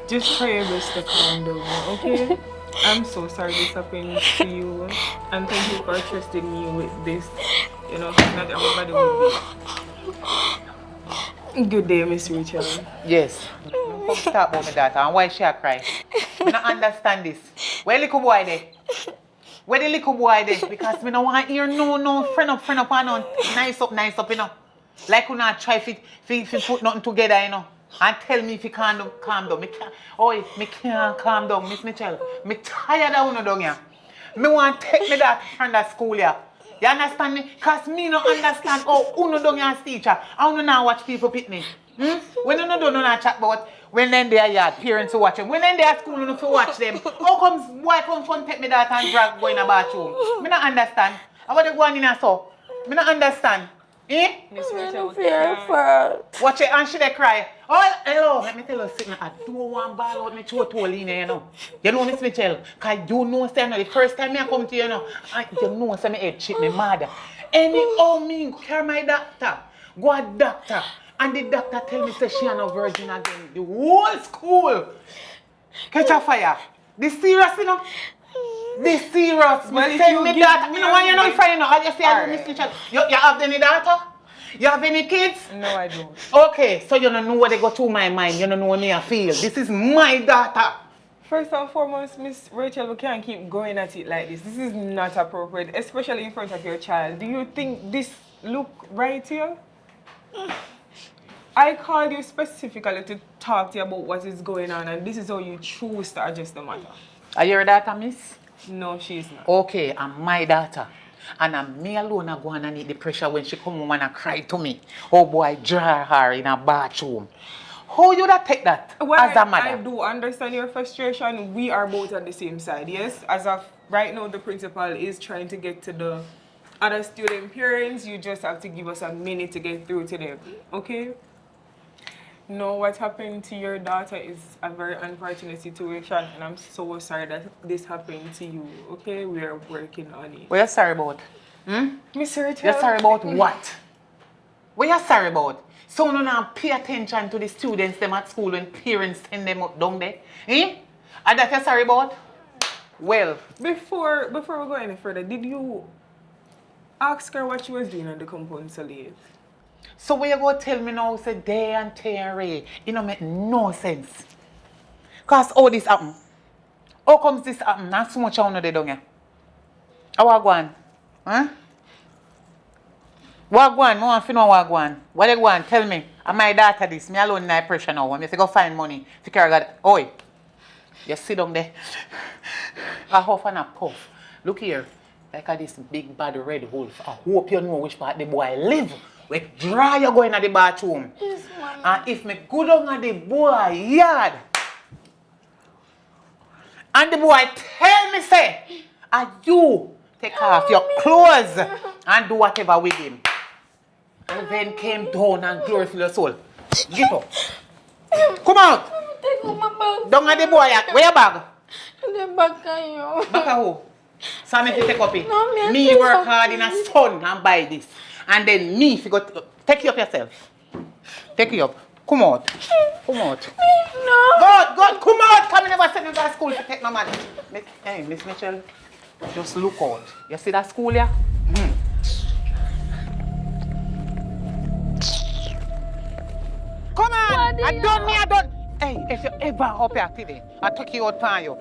Just try your best to calm down, okay? I'm so sorry this happened to you, and thank you for trusting me with this. You know, because not everybody would be. Good day, Miss Rachel. Yes. Come start about my daughter and why she a cry. I don't understand this. Where the little boy there? Where the little boy there? Because me no want to hear no friend up and no nice up, you know. Like you not try to put nothing together, you know. And tell me if you calm down. Me can't calm down, Miss Mitchell. Me tired of you down here. Me want to take me daughter from that school here. You understand me? Because me no understand how you down here as teacher. How you not watch people Pickney. When you don't know chat about when then they are yard, parents who watch them. When then they are school, you know to watch them. How comes boy come take me daughter and drag go in a bathroom? Me not understand. How about they go on in a so? Me not understand. Eh? Miss Rachel, Watch it and she they cry. Oh, hello. Let me tell you something. I don't want ball out my throat hole in there, you know. You know, Miss Mitchell, because you know, the first time I come to you, you know, you know, my head chip, my mother. Anyhow, me carry my doctor. Go a doctor. And the doctor tell me say she a no virgin again. The whole school catch a fire. This serious, you know? This serious. Well, Me if send you me give daughter. me You know why you know if I know? I just say I do Alright. Miss Mitchell. You have any daughter? You have any kids? No, I don't. Okay, so you don't know what they go through my mind. You don't know what me I feel. This is my daughter. First and foremost, Miss Rachel, we can't keep going at it like this. This is not appropriate, especially in front of your child. Do you think this look right here? I called you specifically to talk to you about what is going on, and this is how you choose to address the matter. Are you your daughter, miss? No, she is not. Okay, I'm my daughter. And I'm me alone I go and need the pressure when she come home and cry to me. Oh boy, dry her in a bathroom. How you that take that Well, as a mother? I do understand your frustration. We are both on the same side, yes? As of right now, the principal is trying to get to the other student parents. You just have to give us a minute to get through to them, okay? No, what happened to your daughter is a very unfortunate situation, and I'm so sorry that this happened to you, okay? We are working on it. What you sorry about? Miss Rachel? You're sorry about what? What you sorry about? So no now pay attention to the students them at school when parents send them up down there. Eh? And that you're sorry about? Well. Before we go any further, did you Ask her what she was doing at the compound so late. So where you go tell me now, say day and Terry, it don't make no sense. Cause all this happen. How comes this happen? Not so much I know they down here. How I go on? Huh? What go on? I want to know what go on. What they go on? Tell me. And my daughter this. Me alone in pressure now. I have to go find money. To carry that. Oi. You sit down there. A huff and a puff. Look here. Like a this big bad red wolf. I hope you know which part the boy live. We dry you go in the bathroom. Yes, Mama. And if me go down at the boy yard. And the boy tell me say, are you take off your clothes and do whatever with him. And then came down and glorify your soul. Get up. Come out. Take off my bag. Down at the boy yard. Where your bag? The back of you. Back at who? So me fi take up it. No, Me work hard in a sun and buy this. And then me fi go take you up yourself. Take you up. Come out. Come out. No. God, come out. Come never send you to school to take no money. Hey, Miss Mitchell, just look out. You see that school here? Come on. I don't. Hey, if you ever up here today, I'll take you out for you.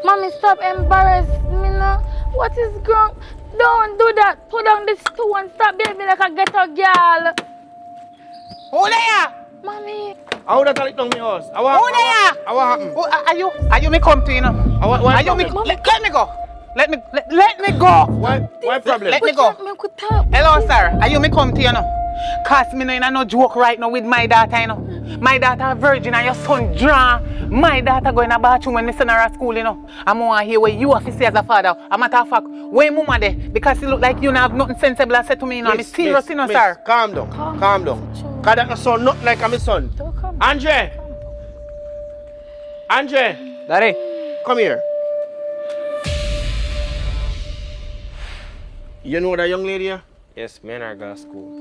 Mommy, stop embarrassing me now. What is wrong? Don't do that. Put down the stool and stop behaving like a ghetto girl. Who there? Mommy. How that it down me house? Who there? What happened? Are you me come to you now? What Are you me? problem? Let me go. Let me go. What problem? Let me go. Hello, sir. Are you me come to you now? Cause me no in no joke right now with my daughter, you know. My daughter a virgin and your son draw. My daughter go in a bathroom when me send her at school, you know. I'm gonna hear what you have to say as a father. A matter of fact, when mama there, because it look like you don't have nothing sensible to say to me, you know. I'm serious, you know, sir. Calm down. Calm down. Cause that no sound not like my son. Andre! Daddy. Come here. You know that young lady here? Yes, me and her go to school.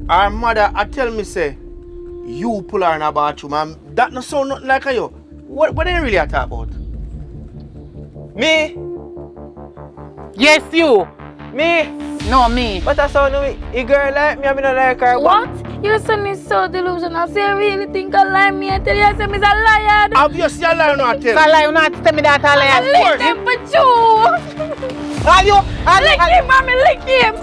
Her mother I tell me say, you pull her in a bathroom and that no sound nothing like you. What they really are talking about? Me? Yes, you. Me? No, me. But I saw no a girl like me, I mean, like her. What? Your son is so delusional. So you really think I lie me and tell you I say he's a liar? Obviously a liar not tell. So lie, you not tell me that I lie. Lick him for you. Are you? Lick him, mommy, lick him.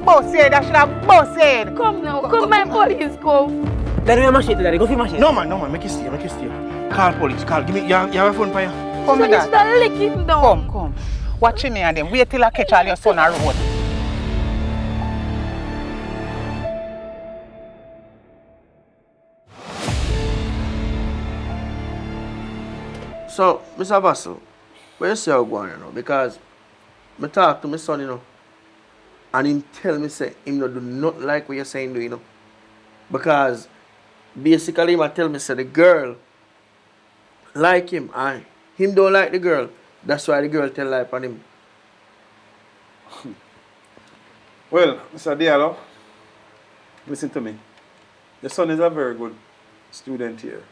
Boss said, I should have boss said. Come now, come my police come. Daddy, we machete, Daddy. Go see machete. No man, make it stay. Call police, call. Give me, you have a phone for you? Come with You should that. have lick him down. Come. Watch me and them. Wait till I catch all your son on road. So, Mr. Vassal, where you see how going, you know? Because I talk to my son, you know, and him tell me say him no do not like what you're saying, you know. Because basically him tell me say the girl like him and him don't like the girl. That's why the girl tell lie on him. Well, Mr. Diallo, listen to me. Your son is a very good student here.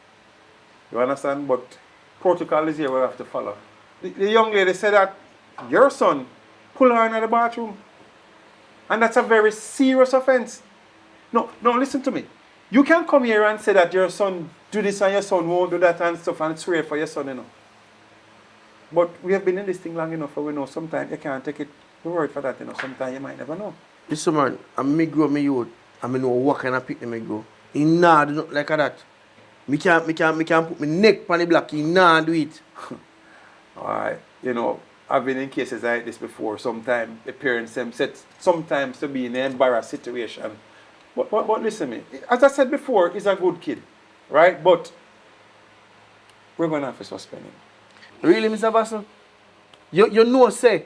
You understand? But protocol is here we'll have to follow. The young lady said that your son pulled her in the bathroom. And that's a very serious offense. No, listen to me. You can't come here and say that your son do this and your son won't do that and stuff and swear for your son, you know. But we have been in this thing long enough for we know sometimes you can't take it the word for that, you know. Sometimes you might never know. Listen man, I'm me grow me youth. I know what kind of pick me grow. He nah do not like that. Me can't put my neck on the block. He nah do it. Alright, you know, I've been in cases like this before. Sometimes the parents them said sometimes to be in an embarrassed situation. But listen to me. As I said before, he's a good kid. Right? But we're gonna have to suspend him. Really, Mr. Bassel? You know say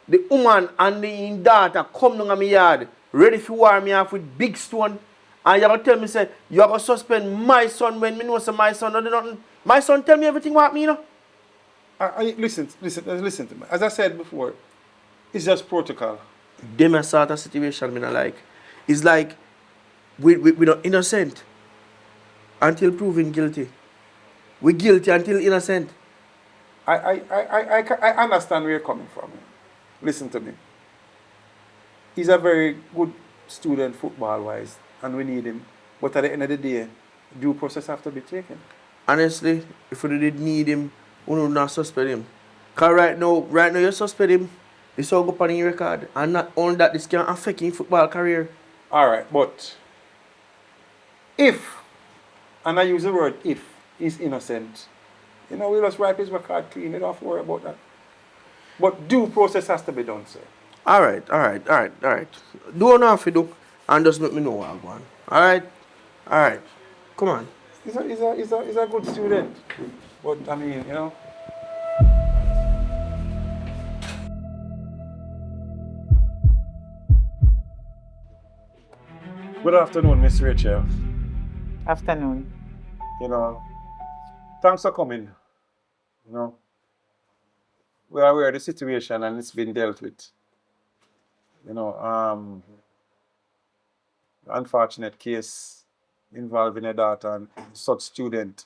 the woman and the daughter come down on my yard ready to war me off with big stone. And you're gonna tell me say you're gonna suspend my son when me know say my son don't do nothing. My son tell me everything what me, you know. Listen to me. As I said before, it's just protocol. Them a sort of situation me not like. It's like we not innocent until proven guilty. We guilty until innocent. I understand where you're coming from. listen to me. He's a very good student football-wise, and we need him. But at the end of the day, due process have to be taken. Honestly, if we did need him, we would not suspend him. Because right now you suspend him, this all go on your record. And not only that, this can affect his football career. All right, but if, and I use the word if, he's innocent, you know, we'll just wipe his record clean. You don't have to worry about that. But due process has to be done, sir. Alright. Do what you have to do and just let me know what I'm going. Alright. Come on. He's a good student. But, I mean, you know. Good afternoon, Miss Rachel. Afternoon. You know, thanks for coming. You know, we are aware of the situation and it's been dealt with. You know, unfortunate case involving a daughter and such student.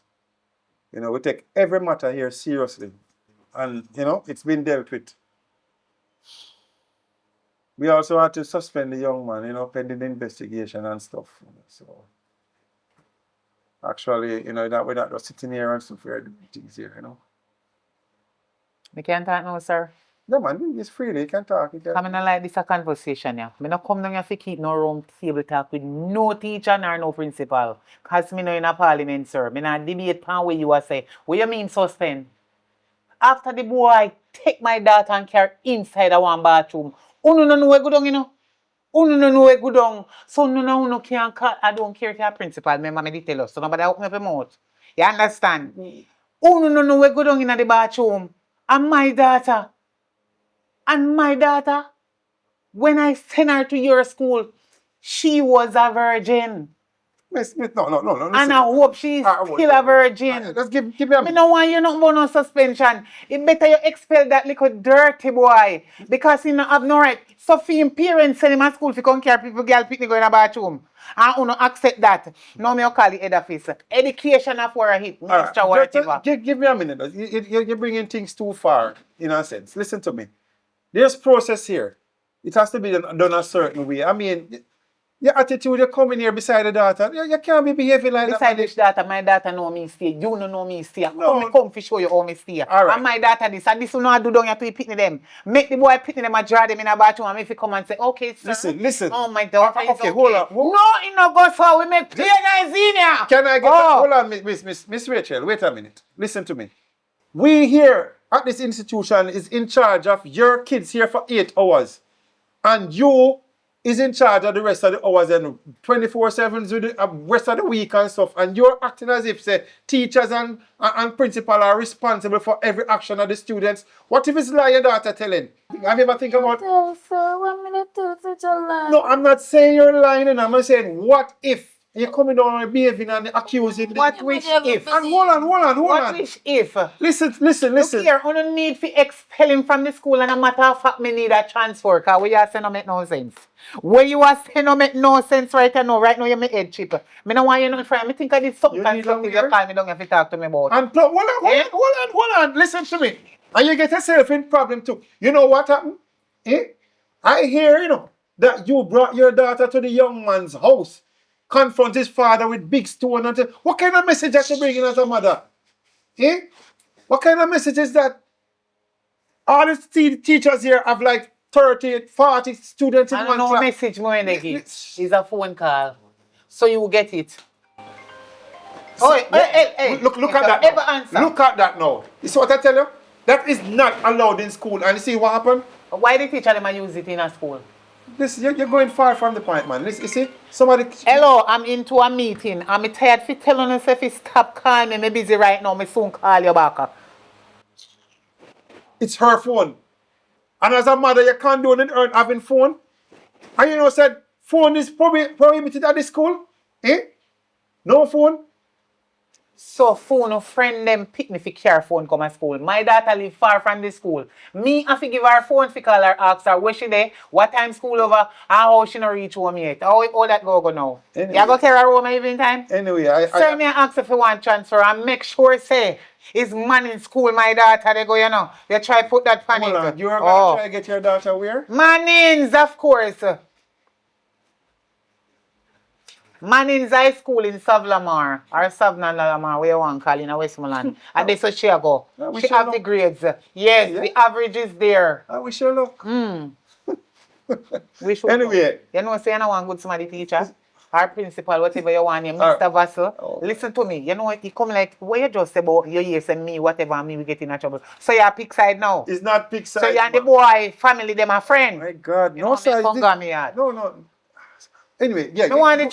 You know, we take every matter here seriously. And, you know, it's been dealt with. We also had to suspend the young man, you know, pending the investigation and stuff. So, actually, you know, that we're not just sitting here and stuff, we're doing things here, you know. Me can't talk now, sir. No, man, it's freely, you can talk. You can... I not like this a conversation, yeah. Me not come down here to keep no round table talk with no teacher nor no principal. Because me no in a parliament, sir. Me not debate pan where you are say. What you mean suspend? After the boy take my daughter and carry inside a one bathroom, uno no know where go down, you know? Uno no know where go down. So no can't call. I don't care if you're principal. Remember me did tell us. So nobody open up your mouth. You understand? Uno no know where go down in the bathroom. And my daughter, when I sent her to your school, she was a virgin. Miss, no. Listen. And I hope she's still a virgin. Just give me a minute. I don't want you not no suspension. It better you expel that little dirty boy. Because he not have no right. So for him parents send him to school to come care people girl picnic go in a bathroom. And you don't accept that. No me call it head office. Education of where I hit. Minister whatever. Give me a minute. You're bringing things too far, in a sense. Listen to me. There's process here. It has to be done a certain way. I mean, your attitude, you're coming here beside the daughter. You can't be behaving like that. Beside this daughter, my daughter know me stay. You don't know me stay. Come to show you how me stay. All right. And my daughter this. And this will not do down here to picnic them. Make the boy picnic them and draw them in a bathroom. And if you come and say, okay, sir. Listen. Oh, my daughter is okay. Hold on. No, it no go so. We make play guys in here. Can I get hold on, Miss Rachel. Wait a minute. Listen to me. We here at this institution is in charge of your kids here for 8 hours. And you is in charge of the rest of the hours and 24/7 with the rest of the week and stuff. And you're acting as if, say, teachers and principal are responsible for every action of the students. What if it's lie your daughter telling? Have you ever think about... No, I'm not saying you're lying. And I'm saying, what if you're coming down and behaving and accusing... What wish if? And hold on. What wish if? Listen. Look here, I don't need to expel him from the school, and a matter of fact, me need a transfer, because what you are saying don't make no sense. What you are saying don't make no sense right now. Right now, you're my head chip. Me don't want you nothing from me. I think I did something constructive you call me down if you talk to me about. And hold on. Listen to me. And you get yourself in problem too. You know what happened? I hear, you know, that you brought your daughter to the young man's house, confront his father with big stone. And what kind of message are you bringing as a mother? What kind of message is that? All the teachers here have like 30, 40 students in one class. No message more in the give. It's a phone call. So you will get it. Hey. Look at that now. Look at that now. You see what I tell you? That is not allowed in school. And you see what happened? Why the teacher them use it in a school? Listen, you're going far from the point, man. Listen, you see, somebody... Hello, I'm into a meeting. I'm tired for telling you if you stop calling me. I'm busy right now. I soon call you back. It's her phone. And as a mother, you can't do anything having phone. And you know, said, phone is prohibited at the school. No phone. So phone a friend them pick me for care phone come to school. My daughter live far from the school. Me have to give her phone for call her, ask her where she there, what time school over, and how she not reach home yet. How that go now? Anyway. You go carry her home evening time? Anyway, Sir, me ask if you want transfer and make sure say it's man in school, my daughter, they go, you know. You try put that pan hold it. on. You are gonna try get your daughter where? Mannings, of course. Mannings High School in Savlamar, or Savnalamar, where you want to call in Westmoreland. And that's where she go. She have the grades. Yes, the average is there. I wish you luck. Anyway. You know, say you don't want good somebody teacher. Our principal, whatever you want, Mr. Vassal. Listen to me. You know, he come like, what you just say about your years and me, whatever, and me, we get in trouble. So you're pick side now. It's not pick side. So you and the boy, family, them a friend. My God, you no side. No. Anyway, yeah. I want to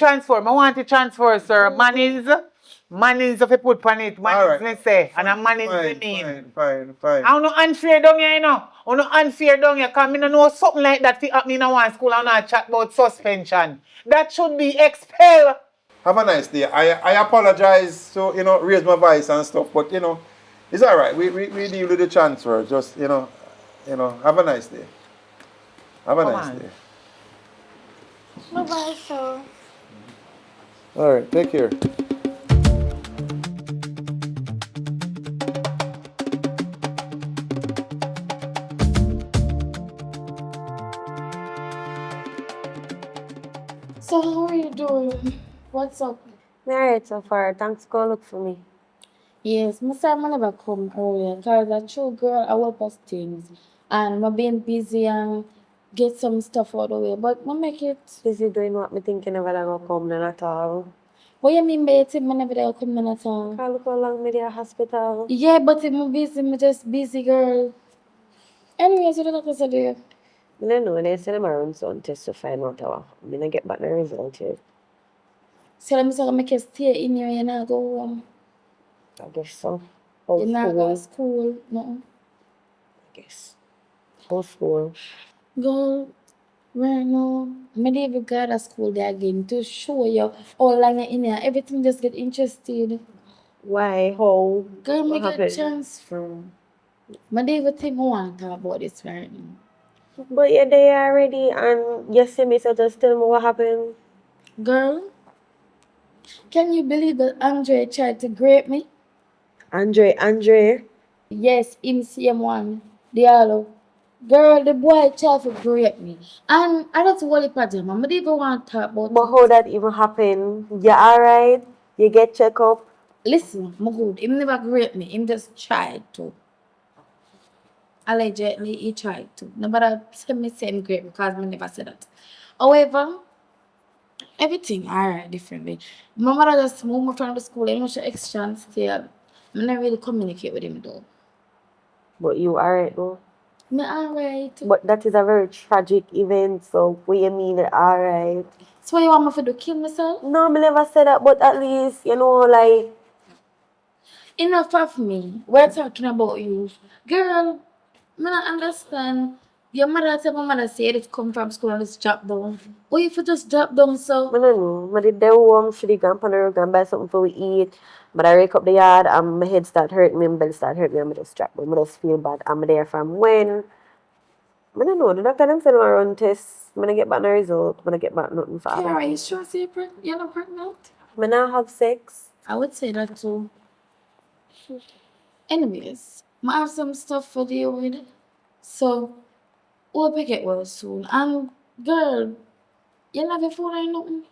transfer, sir. Mannings if you put on it. Mannings, let's say. And a Mannings they mean. Fine. I don't know unfair down here, you know. I don't unfair down here, because I don't know something like that happening in one school and not chat about suspension. That should be expelled. Have a nice day. I apologize, so, you know, raise my voice and stuff, but, you know, it's all right. We deal with the transfer. Just, you know, have a nice day. Have a nice day. Bye-bye, sir. All right, take care. So how are you doing? What's up? Alright, so far. Thanks for look for me. Yes, my son never come earlier because a true girl I work us things and I'm being busy and get some stuff out of the way. But I make it. Busy doing what me thinking never gonna come then at all. What you mean by it? I never gonna come then at all? Can't look how long me there hospital. Yeah, but if I'm busy, I'm just busy girl. Anyways, what the doctor said there? I don't know, they send them around some test to find out how. I'm gonna get back the result yet. So let me say I make you stay in here and I go home. I guess so. How You not go to school, no. I guess. How school? Girl, right now, I didn't even go to school there again to show you all long in here. Everything just get interested. Why? How? Girl, What me get happened? transfer. I didn't even think I want to talk about this right now. But you're there already and you see me, so just tell me what happened. Girl, can you believe that Andre tried to grape me? Andre? Yes, him same one. Diallo. Girl, the boy tried to grape me. And I don't want to pajama. I didn't even want to talk about But it. how that even happen? You alright? You get check up? Listen, I'm good. Him never grape me. Him just tried to. Allegedly, he tried to. Nobody said me same grape because I never said that. However, everything alright differently. My mother just moved me from the school. I'm not extra still. I not really communicate with him though. But you alright though? Me alright. But that is a very tragic event, so what you mean alright? So what you want me to do? Kill myself? No, me never said that, but at least, you know, like... Enough of me. We're talking about you. Girl, I don't understand. Your mother tell my mother said it come from school and just drop down. Why if you just drop down so? I don't know. I did there home, she did go on the road and buy something for we eat. But I wake up the yard and my head start hurting me, my belly start hurting me, and I just drop down. I just feel bad. I'm there from when? I don't know. The doctor them send me run tests. I'm gonna get back the result. I'm gonna get back nothing for Kiara, are you sure you're not pregnant? I not have sex. I would say that too. Anyways, I have some stuff for you with. So, we'll pick it well soon. And, girl, you have your phone or nothing?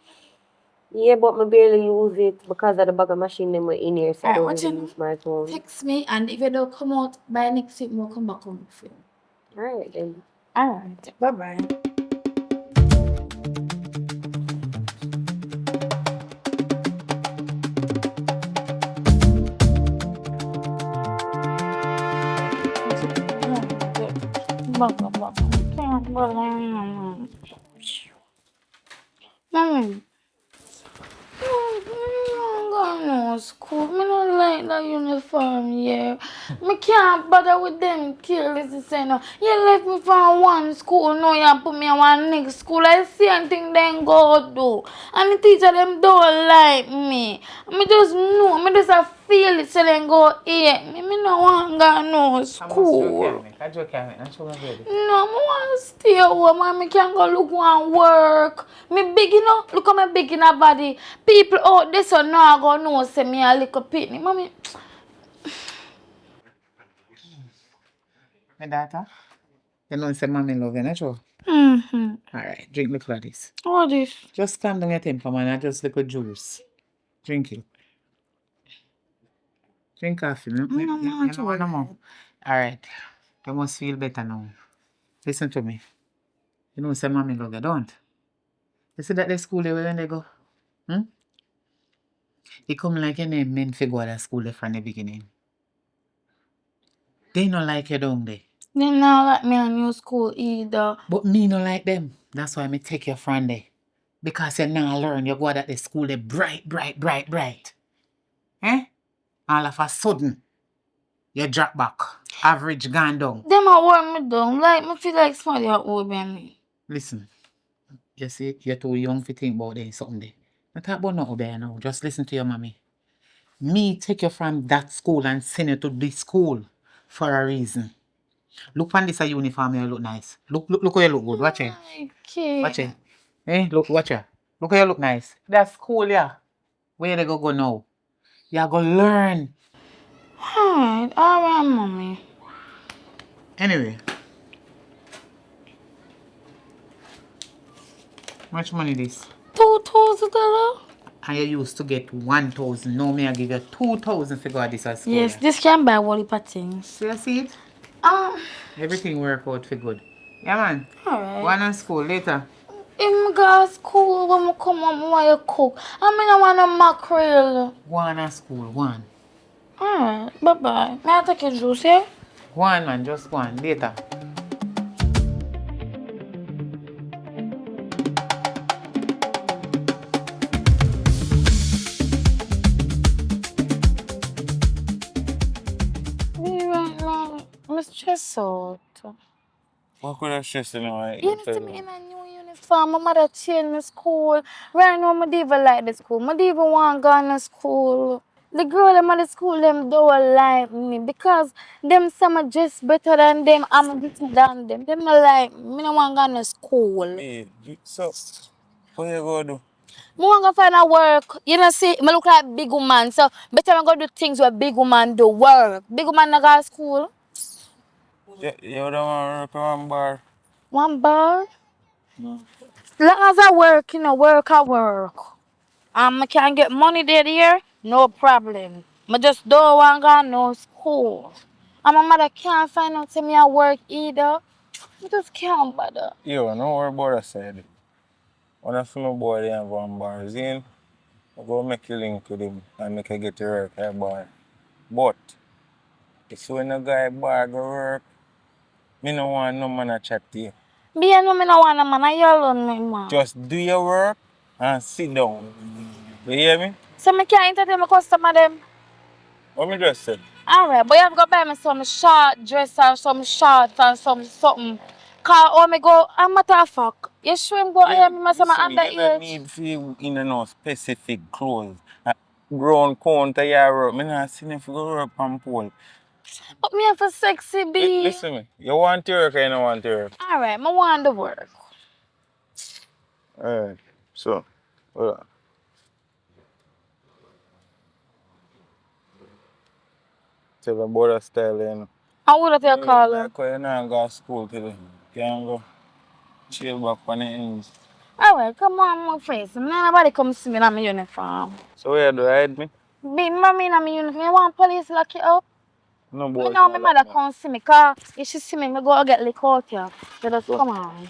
Yeah, but I barely use it because of the bag of machine them were in here, so I Alright, don't what really use my phone. Text me, and if you don't come out by next week, we'll come back home for you. Alright then. Alright, bye-bye. Mommy, no school. Me don't like that uniform, yeah. Me can't bother with them careless say no. You left me for one school, now you put me in one next school. I see anything them go do. And the teacher them don't like me. Me just know, me just a feel it, so then go eat. Me no want go no school. I joke and show my baby. No, I want to stay home and I can go look and work. Me big, you know, look at me big in a body. People out there so now go know say me a little pitney. Mommy. My daughter, you know say mommy love you, not true? Mm-hmm. Alright, drink look like this. What this? Just calm down your temper, man, and just little juice. Drink it. Drink coffee. You know what no more? Alright. You must feel better now. Listen to me. You know say mommy love you, don't? You see that the school there when they go? It come like your name meant to go to school there from the beginning. They not like you down there. They not like me in new school either. But me not like them. That's why me take you from there. Because you now learn you go at the school there bright. Eh? All of a sudden, you drop back. Average gone down. Them a want me down. Like, me feel like somebody a over me. Listen, you see, you're too young to think about there something there. Not talk about nothing there now. Just listen to your mommy. Me take you from that school and send you to this school for a reason. Look on this uniform, you look nice. Look how you look good. Watch it. Okay. Watch it. Eh? Look, watch it. Look how you look nice. That's cool, yeah. Where they go now? You go learn. Alright, mommy. Anyway. How much money this? $2,000? And you used to get 1,000. Now me I give you 2,000 for go this at school. Yes, this can buy all the things. So you see it? Everything work out for good. Yeah, man. Alright. One on school later. If I go to school, when I come home, I want to cook. I mean, I want a mackerel. One on school, one. Alright, bye-bye. May I take a juice, yeah? One, man. Just one. Later. Right now, I'm stressed out. What could I stress you now? You see me in a new uniform. My mother changed me school. Right now, I don't even like the school. I don't even want to go to school. The girl them at the school them don't like me because them some are just better than them. I'm better than them. Them not like me. I don't want to go to school. Hey, so, what you go do? I want to find a work. You know, see, I look like big woman. So, better I go do things where big woman do work. Big woman not go to school. You don't want to work at one bar? One bar? No. Long as I work, you know, I work. I can get money there, no problem. I just don't want to go no school. And my mother can't find out to me I work either. I just can't bother. Yo, no worry about that side. When I feel my boy there and one bar in, I go make you link with him and make you get to work at bar. But, if when a guy bar go work, me no want no man to chat to you. Me and me no want a man, I yell on me, man. Just do your work and sit down. You hear me? So I can't entertain my customer them. What me just said? Alright, but you have to go buy me some short dress and some shorts and some something. Cause when me go, I'm matter of fact, you sure him go here, me some underage? You don't need for you in no specific clothes. Brown counter your work. Me not see if you go work on pole. But me have a sexy bee. Listen me. You want to work or you don't want to work? Alright, I want to work. Alright. So, hold on. Tell the border style, you know. How would I call him? Like when you not go to school today. You can go chill back on the ends. Alright, come on, my face. Nobody come see me in my uniform. So where do you hide me? Be mommy in my uniform. You want police lock you up? No boy. Me know my mother come see me. Cause if she see me, I go get lick out here. So just come on.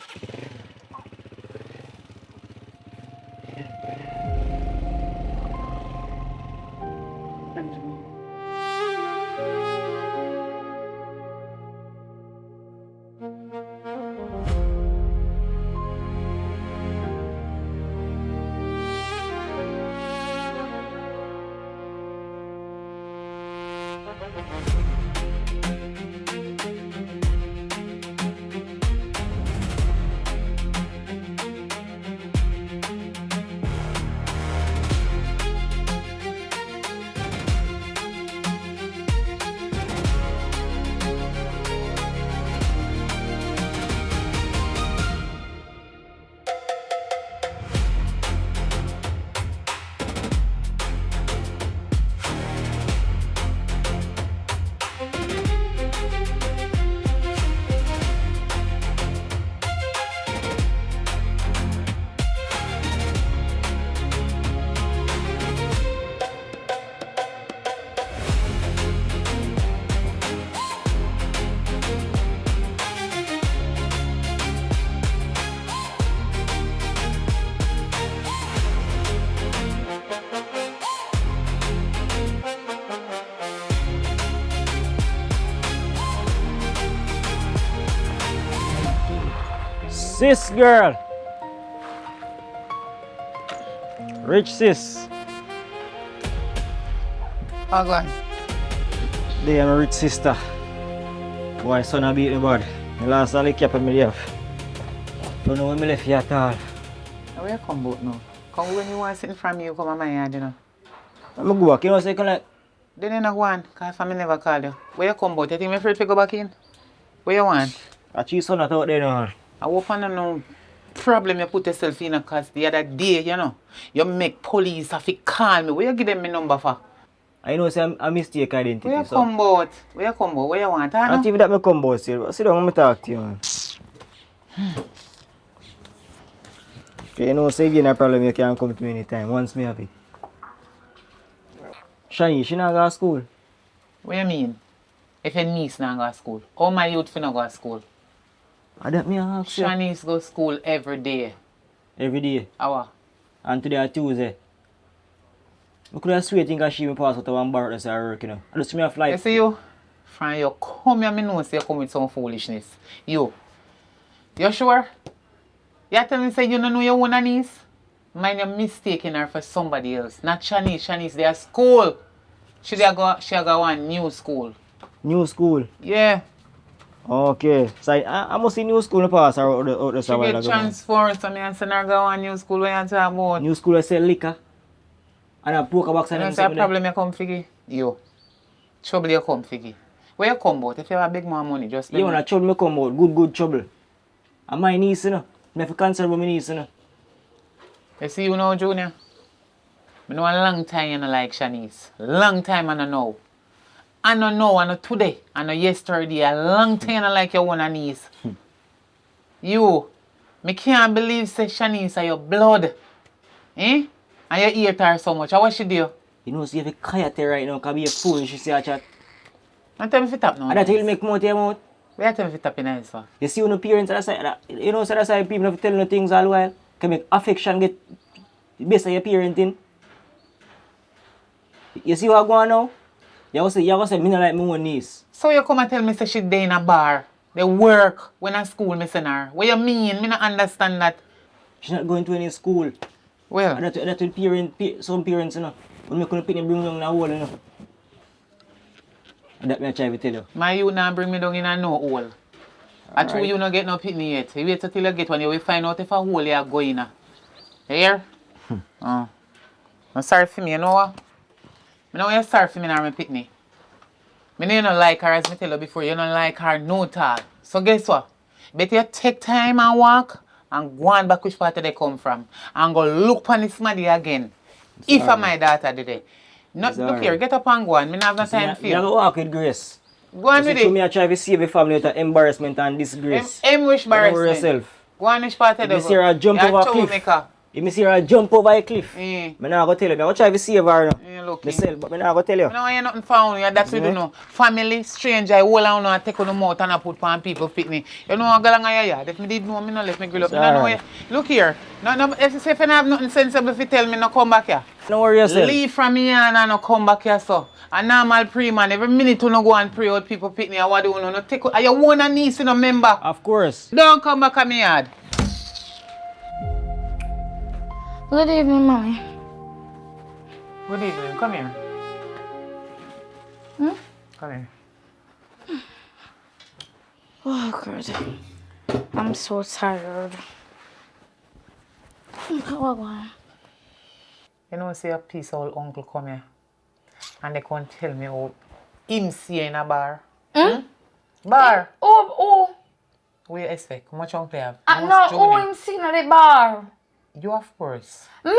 Sis girl. Rich sis. Oh, go on. They are my rich sister. Boy, son a beat me bad. The last all the cap me have. Don't know when me left here at all. Where you come out now? Come when you want sitting from you, come on my yard, you know. I'm go back, you know, so you can like... Then you not go on, because family never call you. Where you come out? You think me afraid to go back in? Where you want? I choose son out there now. I hope I don't know problem you put yourself in because the other day, you know, you make police have to call me. Where you give them my number for? I know say I mistake identity. Where you so. come out? Where you come out? Where you want? I Not know. even that me come about still. Sit down and me talk to you, man. Okay, you know, say if you have a problem, you can come to me anytime. Once me have it. Shanice, she not go to school. What you mean? If your niece not go to school, how my youth finna go to school? I don't me ask you. Shanice go to school every day. Every day. Hour. And today is Tuesday. I could have swear think she me pass out of one bar that's her work, you know. I just me a flight. You see you? From you come here, me know say you come with some foolishness. You sure? You tell me say you don't know your own niece? Mind you're mistaking her for somebody else. Not Shanice. Shanice, they are school. She go one new school. New school? Yeah. Okay. So I must see new school pass her out the She get transferred, so me and send her go one new school. What you talking about? New school I sell liquor. And I broke a box and that's a problem you come figure. You. Trouble you come figure. Where you come out? If you have a big more money, just spend you want trouble me come out. Good trouble. And my niece, you know. I have to concern about my niece, you know. You see you now, Junior? I know a long time you don't like Shanice. Long time I don't know. I don't know, I know today. I know yesterday. A long time you don't like your own niece. You. Me can't believe say Shanice are your blood. Eh? And you hate her so much. What she do? You know, see if you quiet her right now, because be a fool, she say a chat. And tell me if it up now. And that will make more to your mouth. Where tell me if it up in eyes for? You see when the parents are side, you know, so that's why people have to tell you things all the while. Can make affection get the best of your parenting. You see what going on now? You go say, me not like my own niece. So you come and tell me say she day in a bar. They work when at school me send her. What you mean? Me not understand that. She's not going to any school. Well. And that will some parents, you know. When me couldn't pick them bring down in a hole, you know. And that me I try to tell you. My you not bring me down in a no hole. I told you not get no pitney yet. You wait till you get one, you will find out if a hole you are going in. You hear? I'm sorry for me, you know what? I know you're sorry for me now, my pitney. I know you don't like her, as I tell you before, you don't like her no talk. So guess what? Better you take time and walk and go on back which part they come from. And go look on this smaddy again. If my daughter did it. Not look here, get up and go on. I don't have no time for you. You walk with grace. Go on with it. Me I try to save your family with embarrassment and disgrace. Which embarrassment? Yourself. Go on which part of the You see her jump over a cliff. If I see her jump over a cliff, I'm not going to tell you. I'm going to try to save her now. Myself, but I'm not going to tell you. I know you're nothing found. That's what you know. Family, stranger, I hold on and take on the mouth and I put on people pitney. You know I'm going to yard. If I did know, I don't let me grill up. Look here. No, if you say if you have nothing sensible, if you tell me, no come back here. Don't worry yourself. Leave from here and no come back here, so. A normal pre-man, every minute you no go and pray out people pitney and what do you know. No take out. You want a niece, you know, member. Of course. Don't come back at me yard. Good evening, Mommy. Good evening. Come here. Come here. Oh, God. I'm so tired. What going? You know, see a piece of old uncle come here. And they can't tell me how him see you in a bar. Bar? Oh. What do you expect? How much uncle you have? No, who him seen at the bar? You, of course. Me?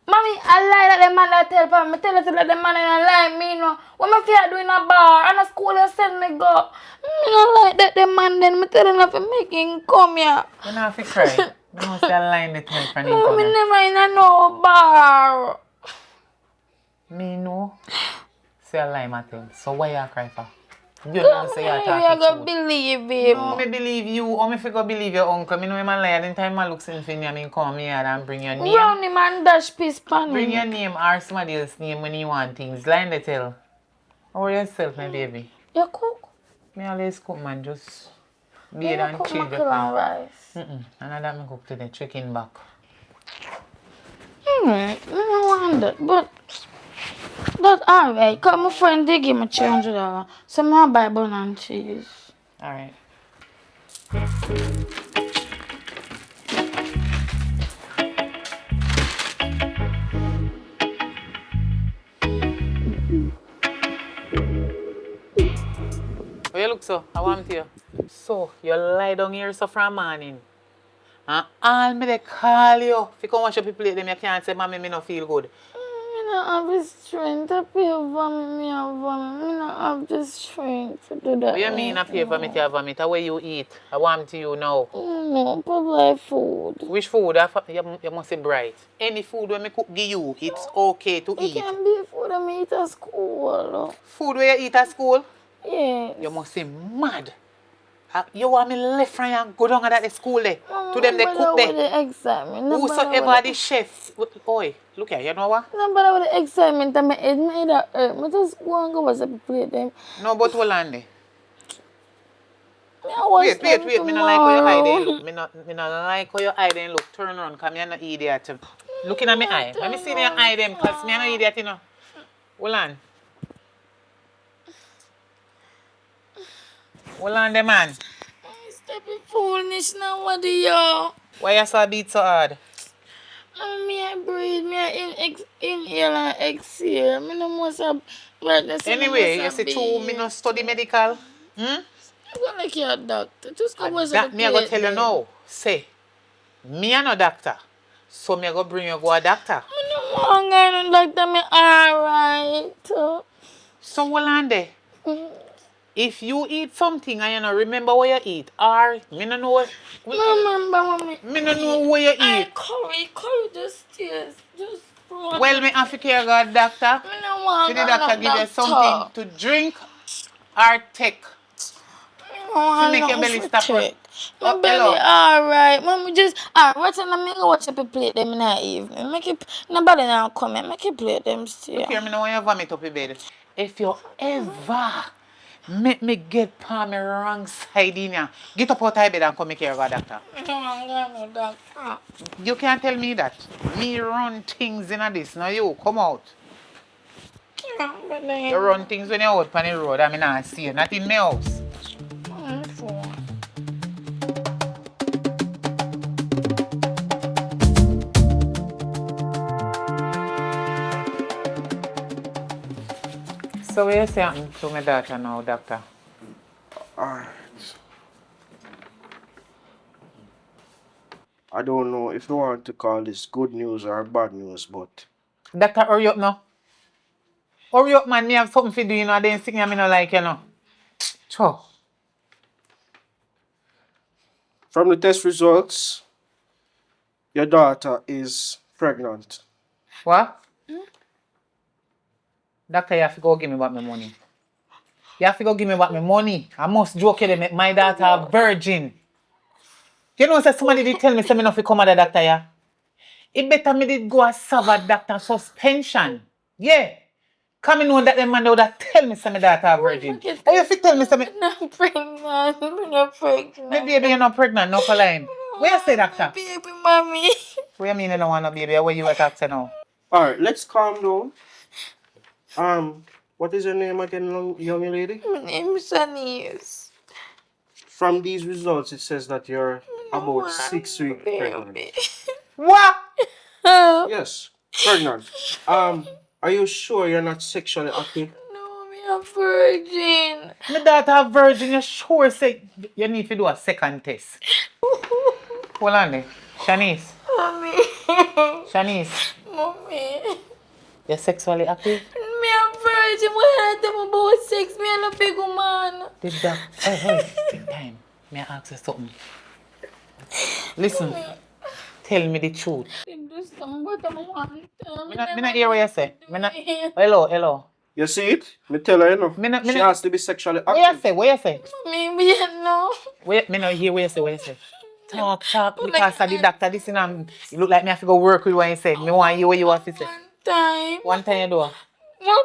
Mommy, I lie that the man that tell me. I tell you that the man ain't lie me, no. What my fear do in a bar? And a school you send me go. Me don't like that the man then. I tell him to make him come here. You don't have to cry. You don't say a line that me from him. No, me never in a no bar. Me no. Say a lie, Matthew. So why you cry for? You know say you're talking I'm truth. believe him. No, me believe you. Or me figure believe your uncle. Me know him a liar. Then time I look in for me, I mean come here and bring your name. Round him and dash piece pan Bring him. your name or somebody else's name when you want things. Line the tell. Or yourself, my baby. You cook? Me always cook, man. Just Beard and cook chill. mackerel and rice. And that me cook today, chicken back. Alright, I don't want that, but that's alright. Cause my friend they give me $300, so I buy bun and cheese. Alright. Where you look so? I want you. So, you lie down here so from morning. And all me they call you. If you come watch up your plate, them you can't say, Mommy, me no feel good. I don't have the strength to pay for me and vomit. I don't have the strength to do that. What you mean I pay for me to vomit? What you eat? I want to you now. No, probably food. Which food? You must say bright. Any food when me cook give you, it's okay to eat. It can be food I eat at school. Food where you eat at school? Yes. You must say mad. You want me left from and go down at the school there? To them they cook there. The excitement. Whosoever the chef. Oi, look here, you know what? No, but with the excitement, I made that hurt. I just go and go watch the plate them. No, but hold on there. Wait. Me not like how your eye they look. Me not like how your eye they look. Turn around, because me not idiot. Looking at my eye. Let me see your eye them, because me not idiot, you know. Hold on. Hold on there, man. Stop it foolish now, what do you? Why you so beat so hard? Me I breathe, me I inhale and exhale. Me no must have redness. Anyway, you see too, me no study medical. I'm gonna like your doctor. Just go watch That the me I go plate tell you then. now. Say, me a no doctor. So me I go bring you go a doctor. I don't want no doctor, me alright. So hold on there. If you eat something and you don't remember what you eat, or me no know what, me no know what you eat. Curry just taste. Just Well, me have to care about doctor. I don't want So the doctor give you something to drink or take. To make your belly stop. My belly alright. Mommy just alright and I go watch up a plate them in the evening. Make it nobody now come and make it plate them still. Look here, me no want you vomit up your bed. If you ever make me get palm me wrong side in ya, get up out of bed and come make care of a doctor. I don't want no doctor. You can't tell me that. Me run things in this. Now you come out. You run things when you're out on the road. I mean, I see you. Not in my house. So what you say happened to my daughter now, doctor? Alright. I don't know if you want to call this good news or bad news, but... Doctor, hurry up now. Hurry up, man. Me have something for do, you know. I didn't think I not like, you know. Sure. From the test results, your daughter is pregnant. What? Doctor, you have to go give me back my money. You have to go give me back my money. I must joke you to make my daughter a virgin. You know, say somebody did tell me say me not fi come at the doctor, yeah? It better me did go a serve a doctor suspension. Yeah. Come know that the man would have tell me say my daughter a virgin. How you fi tell me say me... I'm not pregnant. I'm not pregnant. My baby, you're not pregnant, no for lying. Where you say, doctor? Baby, mommy. What you mean you don't want no baby? Where you at doctor now? Alright, let's calm down. What is your name again, young lady? My name is Shanice. From these results, it says that you're about 6 weeks pregnant. What? Yes, pregnant. Are you sure you're not sexually active? No, I'm a virgin. My daughter a virgin, you sure say you need to do a second test. Hold on there. Shanice. Mommy. Shanice. Mommy. You're sexually active? Me a virgin. What I tell me about sex? Me and a big man. Did that? Hey, take time. May I ask you something? Listen. Tell me the truth. Me not hear what you say. Hello. You see it? Me tell her, you know. She has to be sexually active. What you say? Me no. Me not hear what you say. Talk. Because of the doctor, this you look like me have to go work with what you say. Me want to hear what you have to say. One time you do. One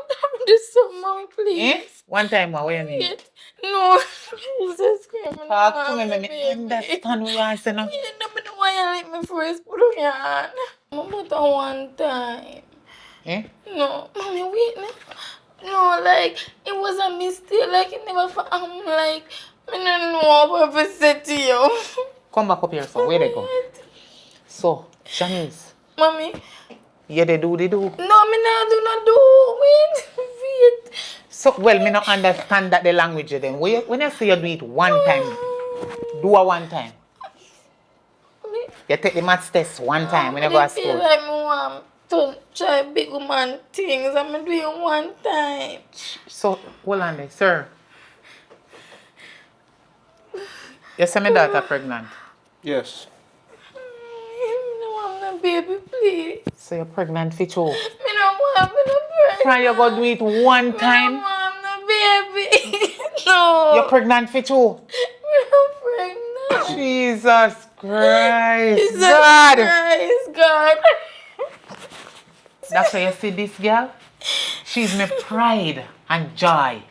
time do something, please. One time, what you mean? No, Jesus Christ. Talk to me, let me understand what you're saying. I don't know why you let me first put on your hand. But one time. Eh? No, mommy, wait. No, like, it was a mistake. Like, it never, like, I don't know what I said to you. Come back up here, so where they go? So, Shanice. Mommy. Yeah, they do. No, me not do. Wait. So, well, me not understand that the language of them. When I say you do it one time, do a one time. You take the maths test one time when you go to I feel school. like I want to try big man things. I'm doing one time. So, hold on there, sir. You say my daughter pregnant? Yes. I want a baby, please. So you're pregnant for two? Me no want pregnant. Try you go do it one time? Me no want a baby. No. You're pregnant for two? Me not pregnant. Jesus Christ. Jesus God. Christ, God. Doctor, you see this girl? She's my pride and joy.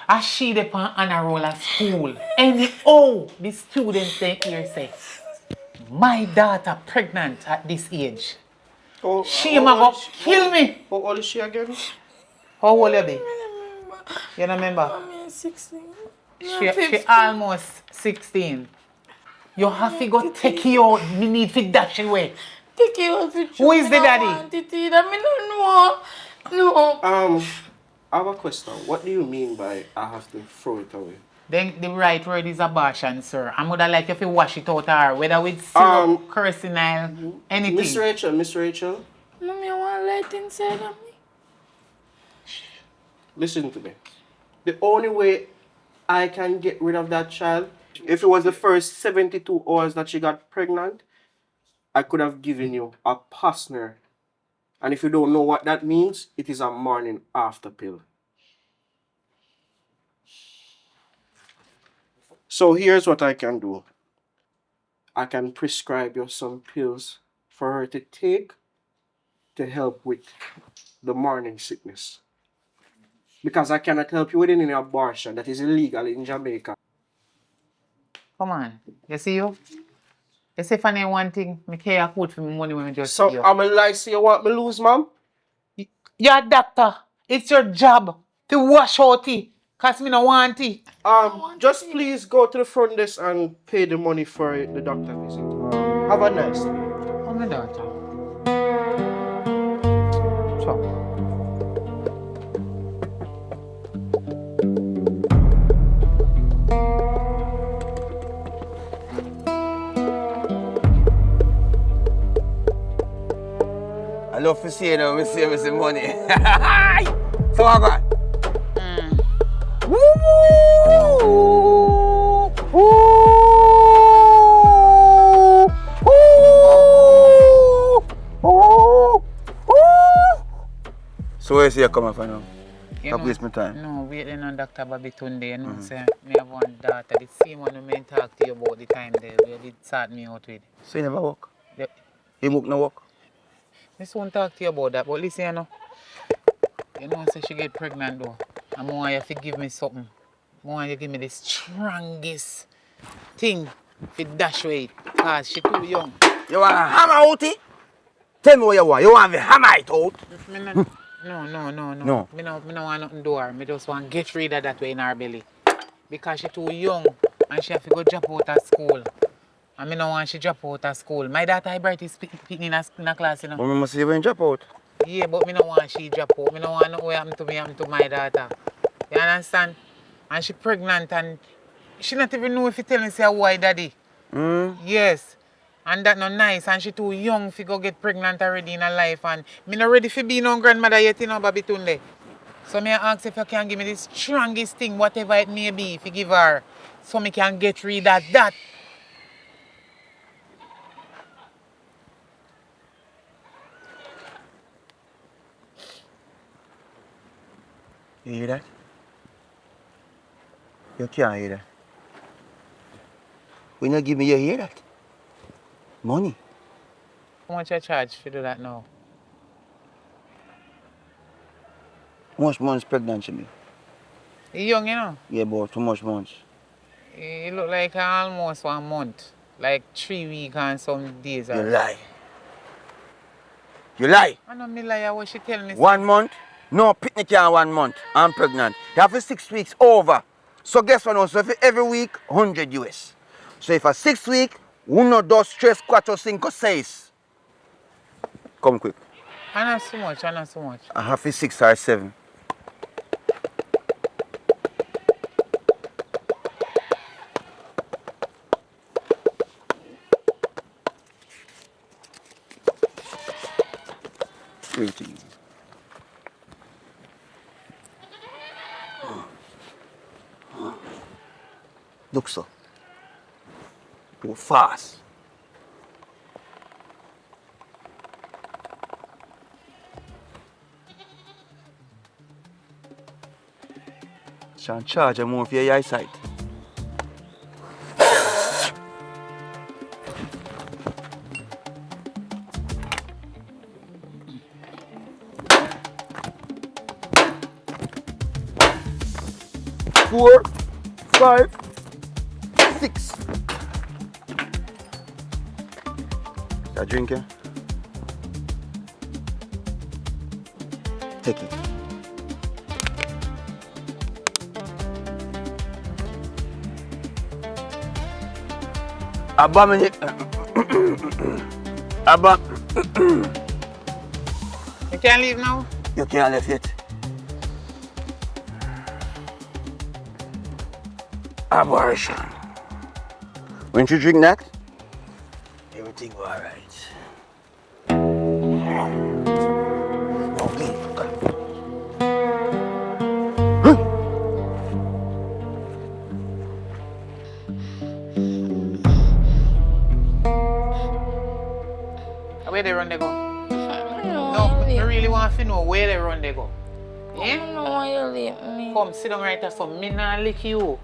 As she depend on a roll at school. Anyhow, the students they here say, my daughter pregnant at this age. She might go kill me. How old is she again? How old you be? You don't remember? I'm 16. She almost 16. You have to go take you out. You need to dash away. Take you out with you. Who is the daddy? I don't know. No. I have a question. What do you mean by I have to throw it away? Then the right word is abortion, sir. I'm gonna like if you wash it out or whether with syrup, kerosene, anything. Miss Rachel. Mommy, I want light inside of me. Listen to me. The only way I can get rid of that child, if it was the first 72 hours that she got pregnant, I could have given you a Pastner. And if you don't know what that means, it is a morning after pill. So here's what I can do. I can prescribe you some pills for her to take to help with the morning sickness. Because I cannot help you with any abortion that is illegal in Jamaica. Come on. You see you? You see funny one thing, me care quote for me money when me just So see you. I'm a lie, say you want me lose, ma'am? You're a doctor. It's your job to wash out it. Cause me no want it. Just please go to the front desk and pay the money for the doctor visit. Have a nice day. Oh, my daughter. So. I love to see you now, I save me some money. So I got. Woo! Woo! Woo! So where is you coming from now? Stop waste my time. No, waiting on Dr. Bobby Tunde, you know, say, me have one daughter, the same one who talk to you about the time there, where they start me out with. So you never work? Yep. You book no work? I just won't talk to you about that, but listen, you know, say she get pregnant though. And I want you to give me something. I want you to give me the strongest thing for dash weight, because she too young. You want a hammer out it? Tell me what you want. You want me hammer it out? No. Me no want nothing do her. Me just want to get rid of that way in her belly. Because she too young and she have to go drop out of school. And me no want she drop out of school. My daughter Bright is picking in a class, you know. But me must see you when you drop out. Yeah, but me no want she drop out. Me no want nothing happen to my daughter. You understand? And she pregnant and she not even know if you tell me say why daddy. Yes. And that not nice. And she too young to go get pregnant already in her life. And me not ready for being no grandmother yet, you know, Bobby Tunde. So me ask if you can give me the strongest thing, whatever it may be, if you give her, so me can get rid of that. You hear that? You can't hear that. When you give me, you hear that? Money. How much you charge to do that now? How much months pregnant she be? You young, you know? Yeah, about too much months. You look like almost 1 month. Like 3 weeks and some days. You lie. You lie. I know me lie what she tell me. 1 month? No, picnic can't 1 month. I'm pregnant. You have for 6 weeks over. So guess what now? So if every week, 100 US. So if a 6 week, 1, 2, 3, 4, 5, 6. Come quick. I not so much, I not so much. I have for 6 or 7. Everything. Look so. Go fast. Shall charge more for your eyesight. Four, 5, 6. Start drinking. Take it. Abominate. You can't leave now? You can't leave yet. Abortion. When you drink that, everything will alright. Okay. Where they run they go? No, I really want to know where they run they go. I don't know why you leave me. Come, sit down right there so me not lick you.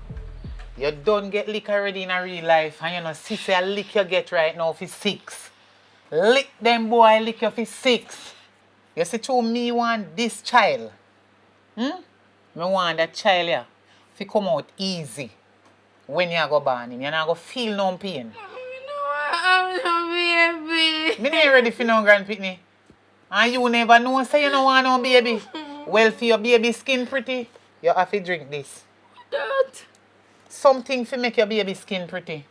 You don't get lick already in a real life and you know, see say a lick you get right now for 6. Lick them boy, lick you for 6. You see through me want this child. Me want that child here to come out easy when you go born him. You're not going to feel no pain. I'm no baby. Me not ready for no grand Pickney. And you never know say you don't want no baby. Well, for your baby skin pretty, you have to drink this. That. Something to make your baby skin pretty.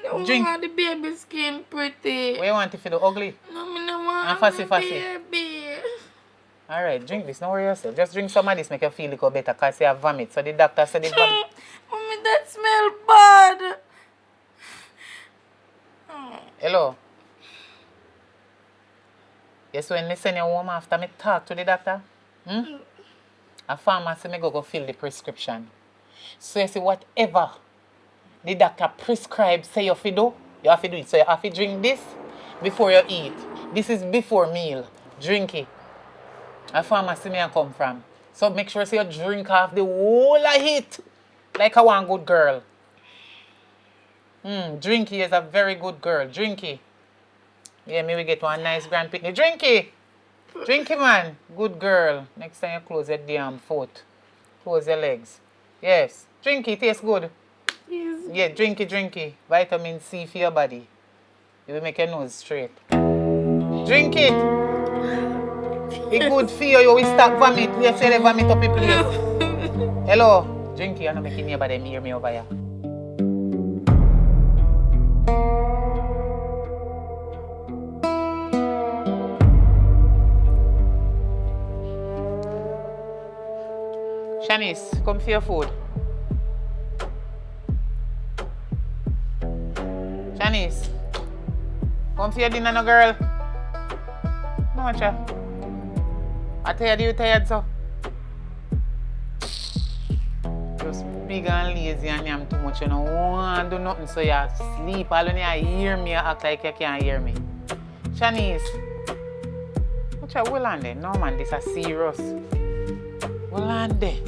No, Drink. I want the baby skin pretty. What you want if you do ugly? No, me no want And fussy, the fussy. baby. Alright, drink this. Don't worry yourself. Just drink some of this, make you feel a little better because you have vomit. So the doctor said the vomit. Mommy, that smell bad. Hello? Yes, when they send you home after me talk to the doctor, a pharmacy me go fill the prescription. So you see whatever the doctor prescribes say you have to do, you have to do it. So you have to drink this before you eat. This is before meal. Drink it. A pharmacy me I come from. So make sure you drink off the whole of it like a one good girl. Drinky is a very good girl. Drinky. Yeah, maybe get one nice grand Pickney. Drinky! Drinky, man. Good girl. Next time you close your damn foot. Close your legs. Yes. Drinky, tastes good. Yes. Yeah, drinky. Vitamin C for your body. It will make your nose straight. Drink it. It's good for you. You will stop vomit. You say the vomit up your place. Hello. Drinky, I'm not making nobody hear me over here. Shanice, come for your food. Shanice, come for your dinner, no girl. No, cha. I tired you tired, so. Just big and lazy and yam too much. You don't want to do nothing, so you sleep. All when you hear me, you act like you can't hear me. Shanice, what you will on there? No, man, this is serious. Well, on there.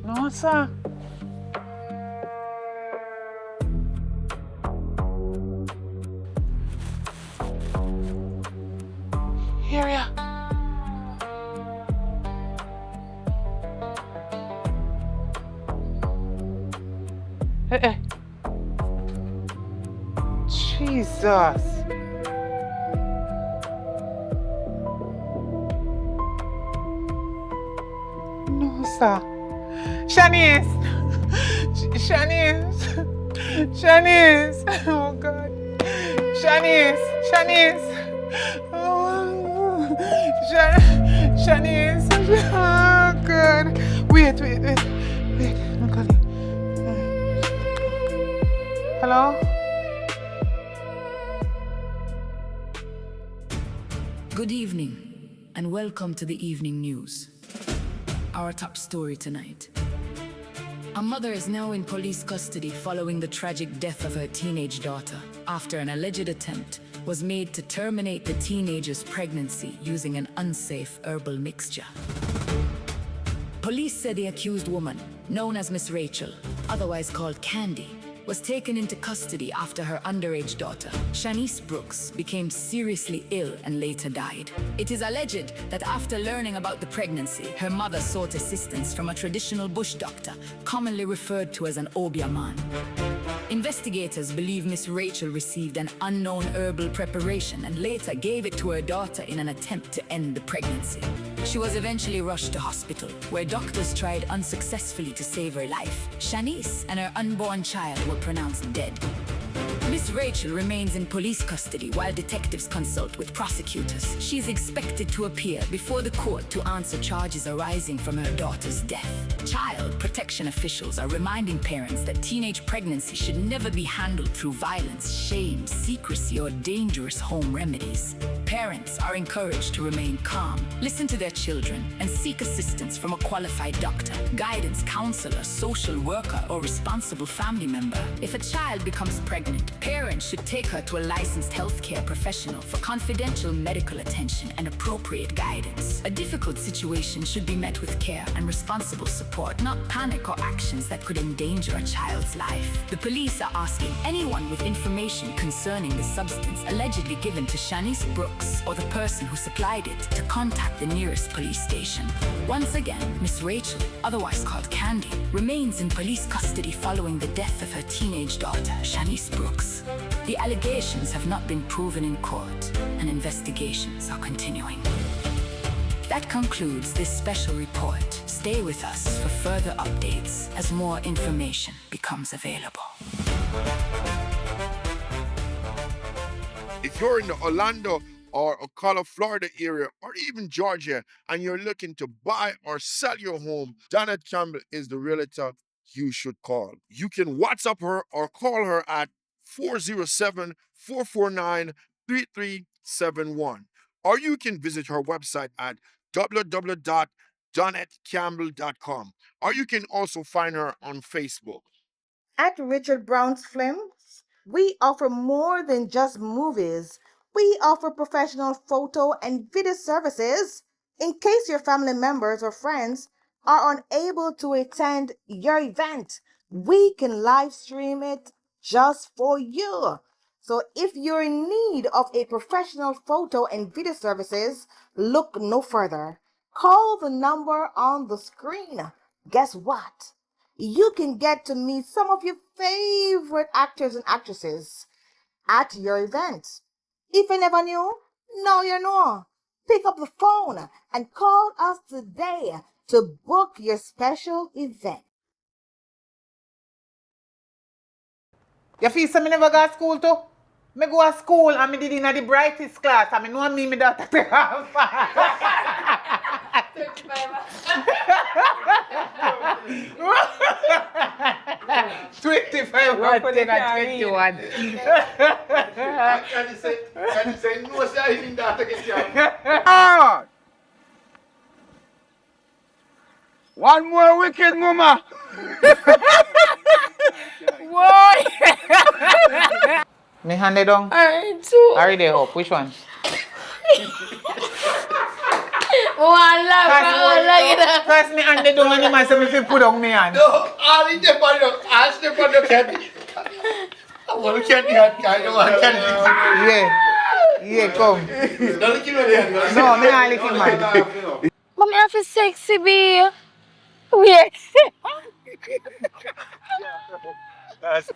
No, sir. No, sir. Shanice! Shanice! Shanice! Oh, God. Shanice! Shanice! Oh, Shanice! Oh, God. Wait. I'm calling. Hello? Good evening, and welcome to the evening news. Our top story tonight. A mother is now in police custody following the tragic death of her teenage daughter after an alleged attempt was made to terminate the teenager's pregnancy using an unsafe herbal mixture. Police said the accused woman, known as Miss Rachel, otherwise called Candy, was taken into custody after her underage daughter, Shanice Brooks, became seriously ill and later died. It is alleged that after learning about the pregnancy, her mother sought assistance from a traditional bush doctor, commonly referred to as an obeah man. Investigators believe Miss Rachel received an unknown herbal preparation and later gave it to her daughter in an attempt to end the pregnancy. She was eventually rushed to hospital, where doctors tried unsuccessfully to save her life. Shanice and her unborn child were pronounced dead. Miss Rachel remains in police custody while detectives consult with prosecutors. She is expected to appear before the court to answer charges arising from her daughter's death. Child protection officials are reminding parents that teenage pregnancy should never be handled through violence, shame, secrecy, or dangerous home remedies. Parents are encouraged to remain calm, listen to their children, and seek assistance from a qualified doctor, guidance counselor, social worker, or responsible family member. If a child becomes pregnant, parents should take her to a licensed healthcare professional for confidential medical attention and appropriate guidance. A difficult situation should be met with care and responsible support, not panic or actions that could endanger a child's life. The police are asking anyone with information concerning the substance allegedly given to Shanice Brooks or the person who supplied it to contact the nearest police station. Once again, Miss Rachel, otherwise called Candy, remains in police custody following the death of her teenage daughter, Shanice Brooks. The allegations have not been proven in court, and investigations are continuing. That concludes this special report. Stay with us for further updates as more information becomes available. If you're in the Orlando or Ocala, Florida area, or even Georgia, and you're looking to buy or sell your home, Donna Campbell is the realtor you should call. You can WhatsApp her or call her at 407-449-3371. Or you can visit her website at www.donettecampbell.com. Or you can also find her on Facebook. At Richard Brown's Films, we offer more than just movies. We offer professional photo and video services. In case your family members or friends are unable to attend your event, we can live stream it just for you. So if you're in need of a professional photo and video services, look no further. Call the number on the screen. Guess what? You can get to meet some of your favorite actors and actresses at your event. If you never knew, now you know. Pick up the phone and call us today to book your special event. You feel so me never go to school too? Me go to school and me did in the brightest class and me know me daughter take off. 25 or 10 and 21. Can you say no, sir, I didn't daughter get you. One more wicked mama. What? Me hand it down. Alright, two. Hurry they up. Which one? First me hand it down and you must say me fi put down me hand. No, all in the body, all step on the candy. I want to candy hand, I don't want candy. Yeah, come. Don't lick him in the hand. No, me not lick him, man. Mommy, I feel sexy, babe. Weird. That's